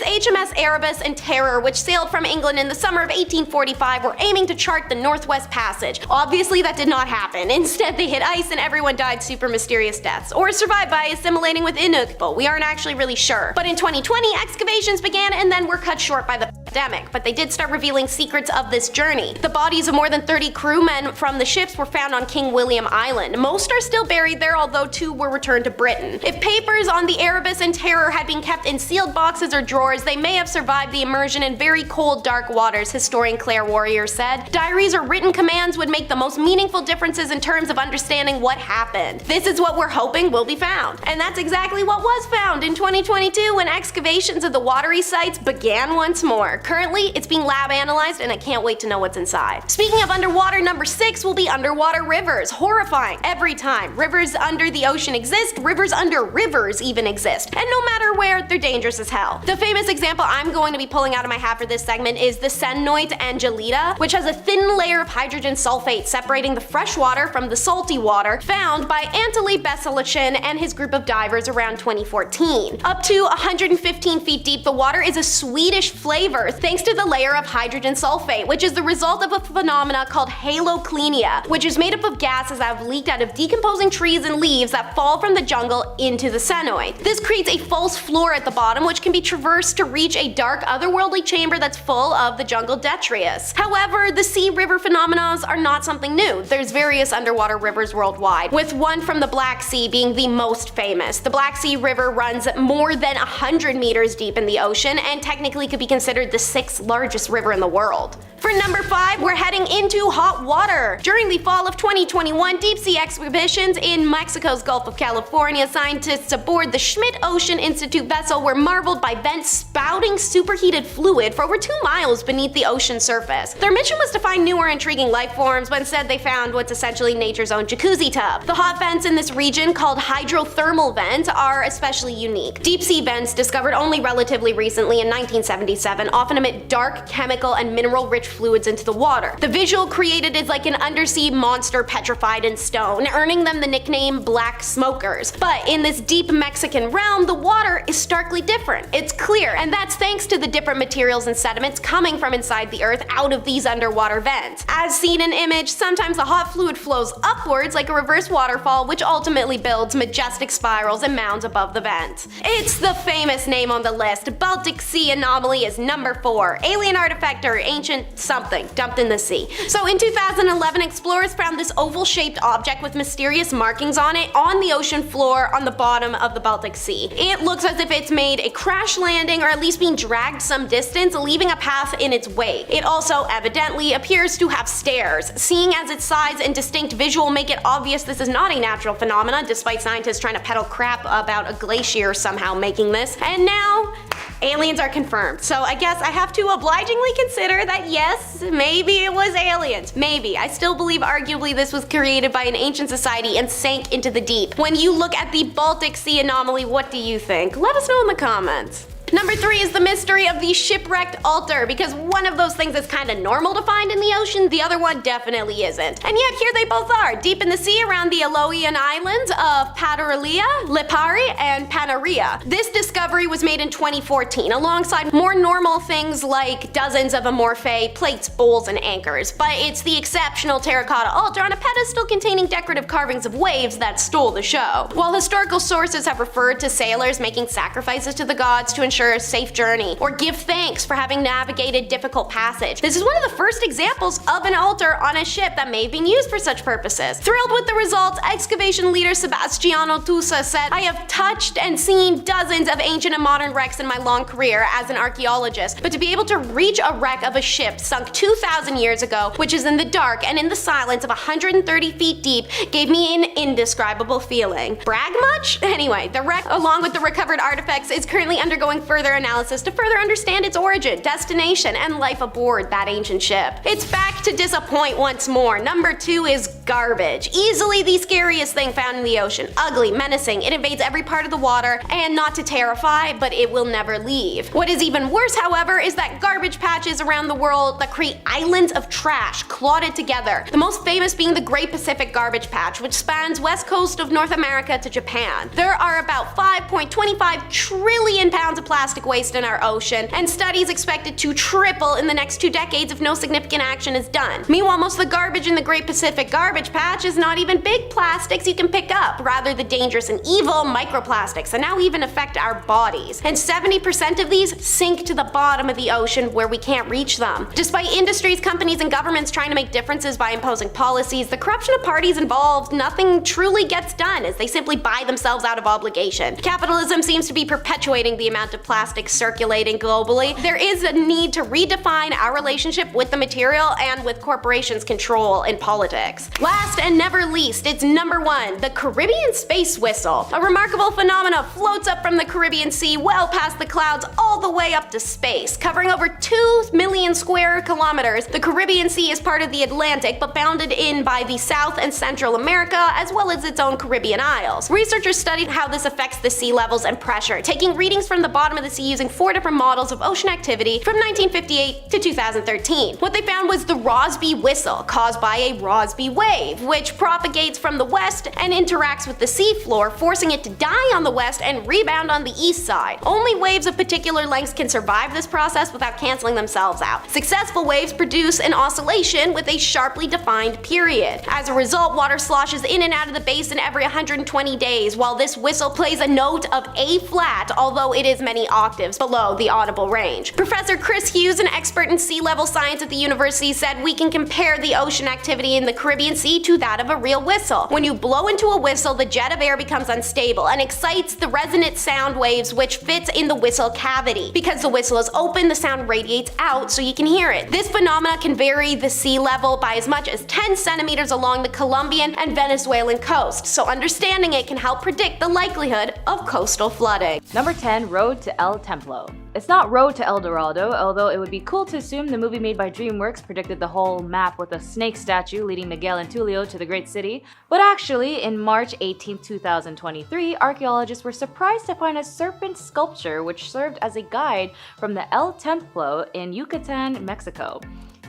HMS Erebus and Terror, which sailed from England in the summer of 1845, were aiming to chart the Northwest Passage. Obviously that did not happen. Instead they hit ice and everyone died super mysterious deaths, or survived by assimilating with Inuk, but we aren't actually really sure. But in 2020, excavations began and then were cut short by the pandemic, but they did start revealing secrets of this journey. The bodies of more than 30 crewmen from the ships were found on King William Island. Most are still buried there, although 2 were returned to Britain. If papers on the Erebus and Terror had been kept in sealed boxes or drawers, they may have survived the immersion in very cold, dark waters, historian Claire Warrior said. Diaries or written commands would make the most meaningful differences in terms of understanding what happened. This is what we're hoping will be found. And that's exactly what was found in 2022 when excavations of the watery sites began once more. Currently, it's being lab analyzed and I can't wait to know what's inside. Speaking of underwater, number 6 will be underwater rivers. Horrifying every time. Rivers under the ocean exist, rivers under rivers even exist. And no matter where, they're dangerous as hell. The famous example I'm going to be pulling out of my hat for this segment is the Cenote Angelita, which has a thin layer of hydrogen sulfate separating the fresh water from the salty water found by Aduli Sax and his group of divers around 2014. Up to 115 feet deep, the water is a sweetish flavor thanks to the layer of hydrogen sulfate, which is the result of a phenomena called haloclenia, which is made up of gases that have leaked out of decomposing trees and leaves that fall from the jungle into the cenote. This creates a false floor at the bottom, which can be traversed to reach a dark, otherworldly chamber that's full of the jungle detritus. However, the sea river phenomena are not something new. There's various underwater rivers worldwide, with one from the Black Sea being the most famous. The Black Sea River runs more than 100 meters deep in the ocean and technically could be considered the 6th largest river in the world. For number 5, we're heading into hot water. During the fall of 2021, deep sea expeditions in Mexico's Gulf of California, scientists aboard the Schmidt Ocean Institute vessel were marveled by vents spouting superheated fluid for over 2 miles beneath the ocean surface. Their mission was to find new or intriguing life forms, but instead they found what's essentially nature's own jacuzzi tub. The hot vents in this region, called hydrothermal vents, are especially unique. Deep sea vents, discovered only relatively recently in 1977, often emit dark, chemical, and mineral-rich fluids into the water. The visual created is like an undersea monster petrified in stone, earning them the nickname Black Smokers. But in this deep Mexican realm, the water is starkly different. It's clear, and that's thanks to the different materials and sediments coming from inside the earth out of these underwater vents. As seen in image, sometimes the hot fluid flows upwards like a reverse waterfall, which ultimately builds majestic spirals and mounds above the vent. It's the famous name on the list. Baltic Sea anomaly is number 4. Alien artifact or ancient something dumped in the sea. So in 2011, explorers found this oval-shaped object with mysterious markings on it on the ocean floor on the bottom of the Baltic Sea. It looks as if it's made a crash landing or at least being dragged some distance, leaving a path in its wake. It also evidently appears to have stairs. Seeing as its size and distinct visual make it obvious this is not a natural phenomenon, despite scientists trying to peddle crap about a glacier somehow making this. And now, aliens are confirmed. So I guess I have to obligingly consider that yes, maybe it was aliens. Maybe. I still believe arguably this was created by an ancient society and sank into the deep. When you look at the Baltic Sea anomaly, what do you think? Let us know in the comments. Number 3 is the mystery of the shipwrecked altar, because one of those things is kind of normal to find in the ocean, the other one definitely isn't. And yet here they both are, deep in the sea around the Aloian islands of Patarrilla, Lipari, and Panaria. This discovery was made in 2014, alongside more normal things like dozens of amorphae, plates, bowls, and anchors. But it's the exceptional terracotta altar on a pedestal containing decorative carvings of waves that stole the show. While historical sources have referred to sailors making sacrifices to the gods to ensure a safe journey, or give thanks for having navigated difficult passage, this is one of the first examples of an altar on a ship that may have been used for such purposes. Thrilled with the results, excavation leader Sebastiano Tusa said, "I have touched and seen dozens of ancient and modern wrecks in my long career as an archaeologist, but to be able to reach a wreck of a ship sunk 2,000 years ago, which is in the dark and in the silence of 130 feet deep, gave me an indescribable feeling." Brag much? Anyway, the wreck, along with the recovered artifacts, is currently undergoing further analysis to further understand its origin, destination, and life aboard that ancient ship. It's back to disappoint once more. Number 2 is garbage. Easily the scariest thing found in the ocean. Ugly, menacing, it invades every part of the water, and not to terrify, but it will never leave. What is even worse, however, is that garbage patches around the world that create islands of trash clotted together. The most famous being the Great Pacific Garbage Patch, which spans west coast of North America to Japan. There are about 5.25 trillion pounds of plastic waste in our ocean, and studies expected to triple in the next 2 decades if no significant action is done. Meanwhile, most of the garbage in the Great Pacific Garbage Patch is not even big plastics you can pick up, rather the dangerous and evil microplastics that now even affect our bodies. And 70% of these sink to the bottom of the ocean where we can't reach them. Despite industries, companies, and governments trying to make differences by imposing policies, the corruption of parties involved, nothing truly gets done as they simply buy themselves out of obligation. Capitalism seems to be perpetuating the amount of plastic circulating globally, there is a need to redefine our relationship with the material and with corporations' control in politics. Last and never least, it's number 1, the Caribbean space whistle. A remarkable phenomena floats up from the Caribbean Sea well past the clouds all the way up to space. Covering over 2 million square kilometers, the Caribbean Sea is part of the Atlantic but bounded in by the South and Central America as well as its own Caribbean isles. Researchers studied how this affects the sea levels and pressure, taking readings from the bottom of the sea using 4 different models of ocean activity from 1958 to 2013. What they found was the Rossby whistle, caused by a Rossby wave, which propagates from the west and interacts with the seafloor, forcing it to die on the west and rebound on the east side. Only waves of particular lengths can survive this process without canceling themselves out. Successful waves produce an oscillation with a sharply defined period. As a result, water sloshes in and out of the basin every 120 days, while this whistle plays a note of A flat, although it is many octaves below the audible range. Professor Chris Hughes, an expert in sea level science at the university, said we can compare the ocean activity in the Caribbean Sea to that of a real whistle. When you blow into a whistle, the jet of air becomes unstable and excites the resonant sound waves which fits in the whistle cavity. Because the whistle is open, the sound radiates out so you can hear it. This phenomena can vary the sea level by as much as 10 centimeters along the Colombian and Venezuelan coast, so understanding it can help predict the likelihood of coastal flooding. Number 10, Road to El Templo. It's not Road to El Dorado, although it would be cool to assume the movie made by DreamWorks predicted the whole map with a snake statue leading Miguel and Tulio to the great city. But actually, in March 18, 2023, archaeologists were surprised to find a serpent sculpture which served as a guide from the El Templo in Yucatan, Mexico.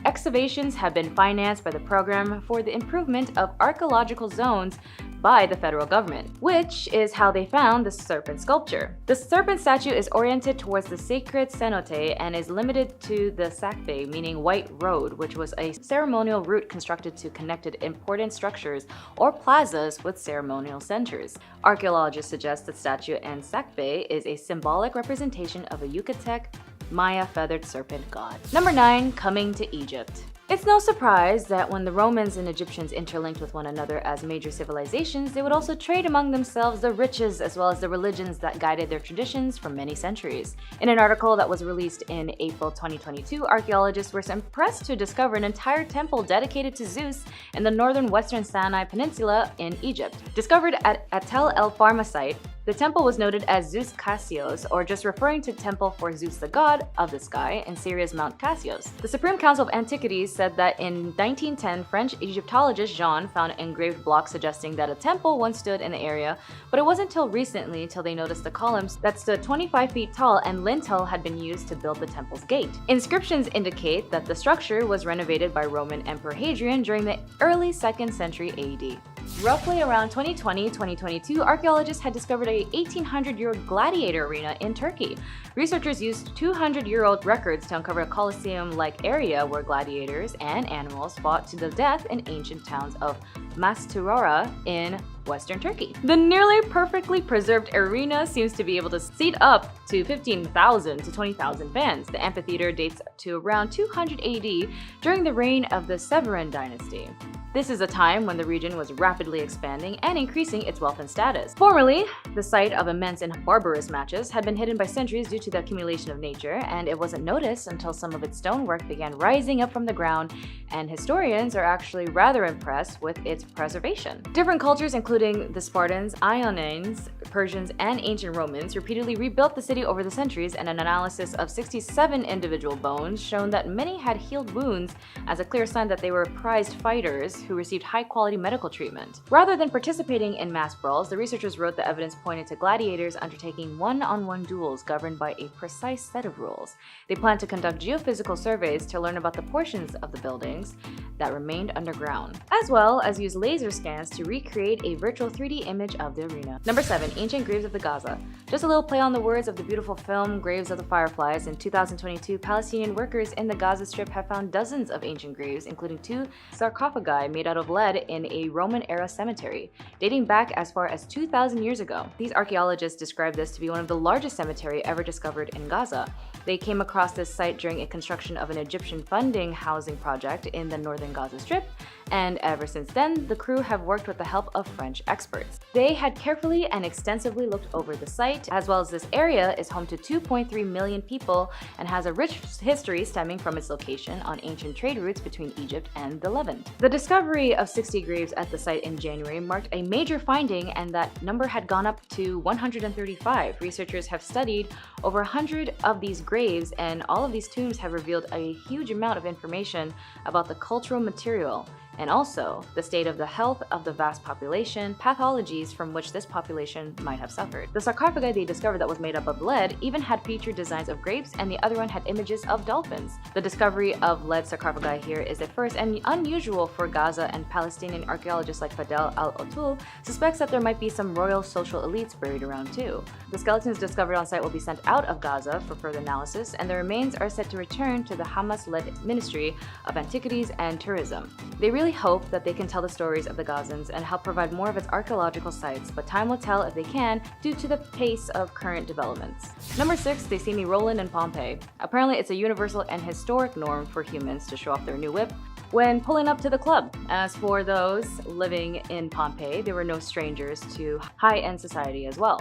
Excavations have been financed by the Program for the Improvement of Archaeological Zones by the federal government, which is how they found the serpent sculpture. The serpent statue is oriented towards the sacred cenote and is limited to the Sacbe, meaning white road, which was a ceremonial route constructed to connect important structures or plazas with ceremonial centers. Archaeologists suggest the statue in Sacbe is a symbolic representation of a Yucatec Maya feathered serpent god. Number 9, coming to Egypt. It's no surprise that when the Romans and Egyptians interlinked with one another as major civilizations, they would also trade among themselves the riches as well as the religions that guided their traditions for many centuries. In an article that was released in April 2022, archaeologists were impressed to discover an entire temple dedicated to Zeus in the northern western Sinai Peninsula in Egypt. Discovered at Tel El Farma site, the temple was noted as Zeus Cassios, or just referring to temple for Zeus the god of the sky in Syria's Mount Cassios. The Supreme Council of Antiquities said that in 1910, French Egyptologist Jean found engraved blocks suggesting that a temple once stood in the area, but it wasn't until recently until they noticed the columns that stood 25 feet tall and lintel had been used to build the temple's gate. Inscriptions indicate that the structure was renovated by Roman Emperor Hadrian during the early 2nd century AD. Roughly around 2020-2022, archaeologists had discovered a 1800-year-old gladiator arena in Turkey. Researchers used 200-year-old records to uncover a Colosseum-like area where gladiators and animals fought to the death in ancient towns of Masturara in western Turkey. The nearly perfectly preserved arena seems to be able to seat up to 15,000 to 20,000 fans. The amphitheater dates to around 200 AD during the reign of the Severan dynasty. This is a time when the region was rapidly expanding and increasing its wealth and status. Formerly, the site of immense and barbarous matches had been hidden by centuries due to the accumulation of nature, and it wasn't noticed until some of its stonework began rising up from the ground, and historians are actually rather impressed with its preservation. Different cultures, including the Spartans, Ionians, Persians, and ancient Romans, repeatedly rebuilt the city over the centuries, and an analysis of 67 individual bones shown that many had healed wounds as a clear sign that they were prized fighters who received high-quality medical treatment. Rather than participating in mass brawls, the researchers wrote the evidence pointed to gladiators undertaking one-on-one duels governed by a precise set of rules. They planned to conduct geophysical surveys to learn about the portions of the buildings that remained underground, as well as use laser scans to recreate a virtual 3D image of the arena. Number 7, ancient graves of the Gaza. Just a little play on the words of the beautiful film Graves of the Fireflies. In 2022, Palestinian workers in the Gaza Strip have found dozens of ancient graves, including 2 sarcophagi made out of lead in a Roman-era cemetery, dating back as far as 2,000 years ago. These archaeologists describe this to be one of the largest cemeteries ever discovered in Gaza. They came across this site during a construction of an Egyptian funding housing project in the northern Gaza Strip, and ever since then, the crew have worked with the help of French experts. They had carefully and extensively looked over the site, as well as this area is home to 2.3 million people and has a rich history stemming from its location on ancient trade routes between Egypt and the Levant. The discovery of 60 graves at the site in January marked a major finding, and that number had gone up to 135. Researchers have studied over 100 of these graves, and all of these tombs have revealed a huge amount of information about the cultural material and also the state of the health of the vast population, pathologies from which this population might have suffered. The sarcophagi they discovered that was made up of lead even had featured designs of grapes, and the other one had images of dolphins. The discovery of lead sarcophagi here is a first and unusual for Gaza, and Palestinian archaeologists like Fadel al-Otul suspects that there might be some royal social elites buried around too. The skeletons discovered on site will be sent out of Gaza for further analysis, and the remains are set to return to the Hamas-led Ministry of Antiquities and Tourism. They really hope that they can tell the stories of the Gazans and help provide more of its archaeological sites, but time will tell if they can due to the pace of current developments. Number 6, they see me rollin' in Pompeii. Apparently it's a universal and historic norm for humans to show off their new whip when pulling up to the club. As for those living in Pompeii, they were no strangers to high-end society as well.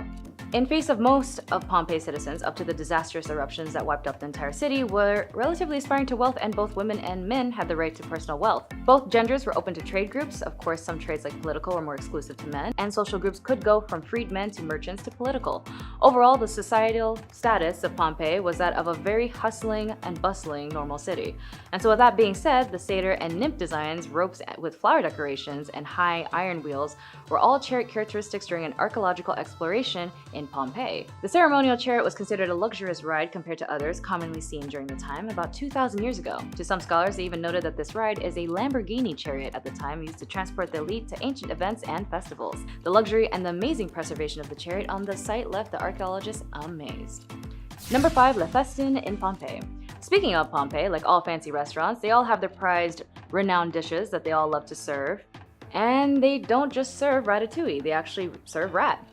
In face of most of Pompeii's citizens, up to the disastrous eruptions that wiped out the entire city, were relatively aspiring to wealth, and both women and men had the right to personal wealth. Both genders were open to trade groups. Of course, some trades like political were more exclusive to men, and social groups could go from freedmen to merchants to political. Overall, the societal status of Pompeii was that of a very hustling and bustling normal city. And so with that being said, the satyr and nymph designs, ropes with flower decorations, and high iron wheels were all chariot characteristics during an archaeological exploration in Pompeii. The ceremonial chariot was considered a luxurious ride compared to others commonly seen during the time, about 2,000 years ago. To some scholars, they even noted that this ride is a Lamborghini chariot at the time, used to transport the elite to ancient events and festivals. The luxury and the amazing preservation of the chariot on the site left the archaeologists amazed. Number 5, Le Festin in Pompeii. Speaking of Pompeii, like all fancy restaurants, they all have their prized, renowned dishes that they all love to serve. And they don't just serve ratatouille, they actually serve rat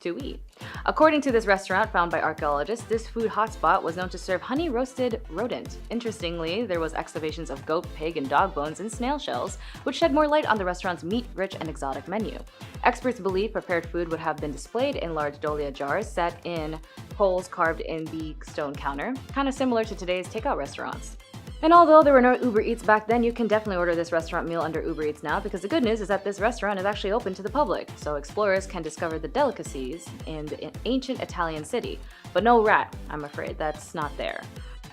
to eat. According to this restaurant found by archaeologists, this food hotspot was known to serve honey-roasted rodent. Interestingly, there was excavations of goat, pig, and dog bones and snail shells, which shed more light on the restaurant's meat-rich and exotic menu. Experts believe prepared food would have been displayed in large dolia jars set in holes carved in the stone counter, kind of similar to today's takeout restaurants. And although there were no Uber Eats back then, you can definitely order this restaurant meal under Uber Eats now, because the good news is that this restaurant is actually open to the public, so explorers can discover the delicacies in the ancient Italian city. But no rat, I'm afraid, that's not there.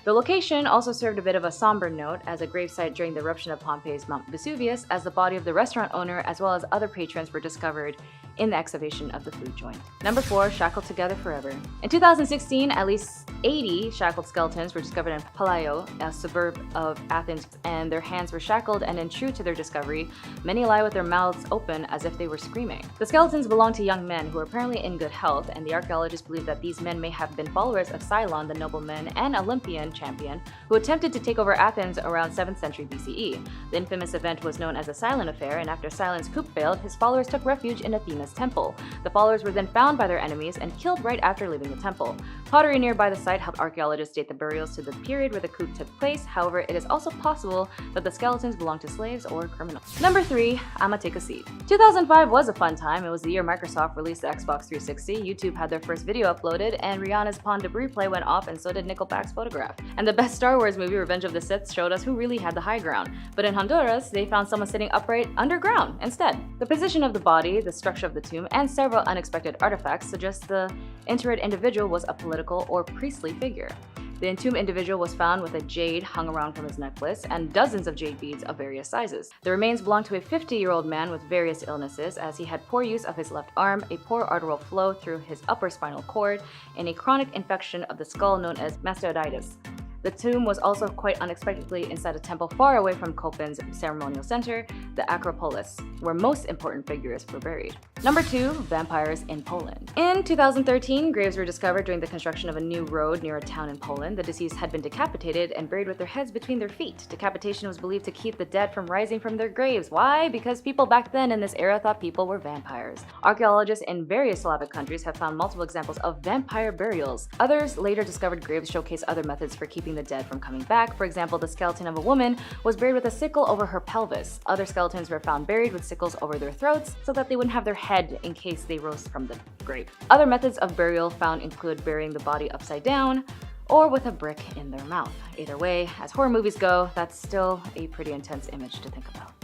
The location also served a bit of a somber note as a gravesite during the eruption of Pompeii's Mount Vesuvius, as the body of the restaurant owner as well as other patrons were discovered in the excavation of the food joint. Number 4, shackled together forever. In 2016, at least 80 shackled skeletons were discovered in Palaio, a suburb of Athens, and their hands were shackled, and in true to their discovery, many lie with their mouths open as if they were screaming. The skeletons belong to young men who were apparently in good health, and the archaeologists believe that these men may have been followers of Cylon, the nobleman and Olympian champion who attempted to take over Athens around 7th century BCE. The infamous event was known as the Cylon Affair, and after Cylon's coup failed, his followers took refuge in Athena's temple. The followers were then found by their enemies and killed right after leaving the temple. Pottery nearby the site helped archaeologists date the burials to the period where the coup took place. However, it is also possible that the skeletons belonged to slaves or criminals. Number 3, I'ma take a seat. 2005 was a fun time. It was the year Microsoft released the Xbox 360, YouTube had their first video uploaded, and Rihanna's Pon de Replay went off, and so did Nickelback's Photograph. And the best Star Wars movie, Revenge of the Sith, showed us who really had the high ground. But in Honduras, they found someone sitting upright underground instead. The position of the body, the structure of the tomb, and several unexpected artifacts suggest the interred individual was a political or priestly figure. The entombed individual was found with a jade hung around from his necklace and dozens of jade beads of various sizes. The remains belonged to a 50-year-old man with various illnesses, as he had poor use of his left arm, a poor arterial flow through his upper spinal cord, and a chronic infection of the skull known as mastoiditis. The tomb was also quite unexpectedly inside a temple far away from Coffins' ceremonial center, the Acropolis, where most important figures were buried. Number 2. Vampires in Poland. In 2013, graves were discovered during the construction of a new road near a town in Poland. The deceased had been decapitated and buried with their heads between their feet. Decapitation was believed to keep the dead from rising from their graves. Why? Because people back then in this era thought people were vampires. Archaeologists in various Slavic countries have found multiple examples of vampire burials. Others later discovered graves showcase other methods for keeping the dead from coming back. For example, the skeleton of a woman was buried with a sickle over her pelvis. Other skeletons were found buried with sickles over their throats so that they wouldn't have their head in case they rose from the grave. Other methods of burial found include burying the body upside down or with a brick in their mouth. Either way, as horror movies go, that's still a pretty intense image to think about.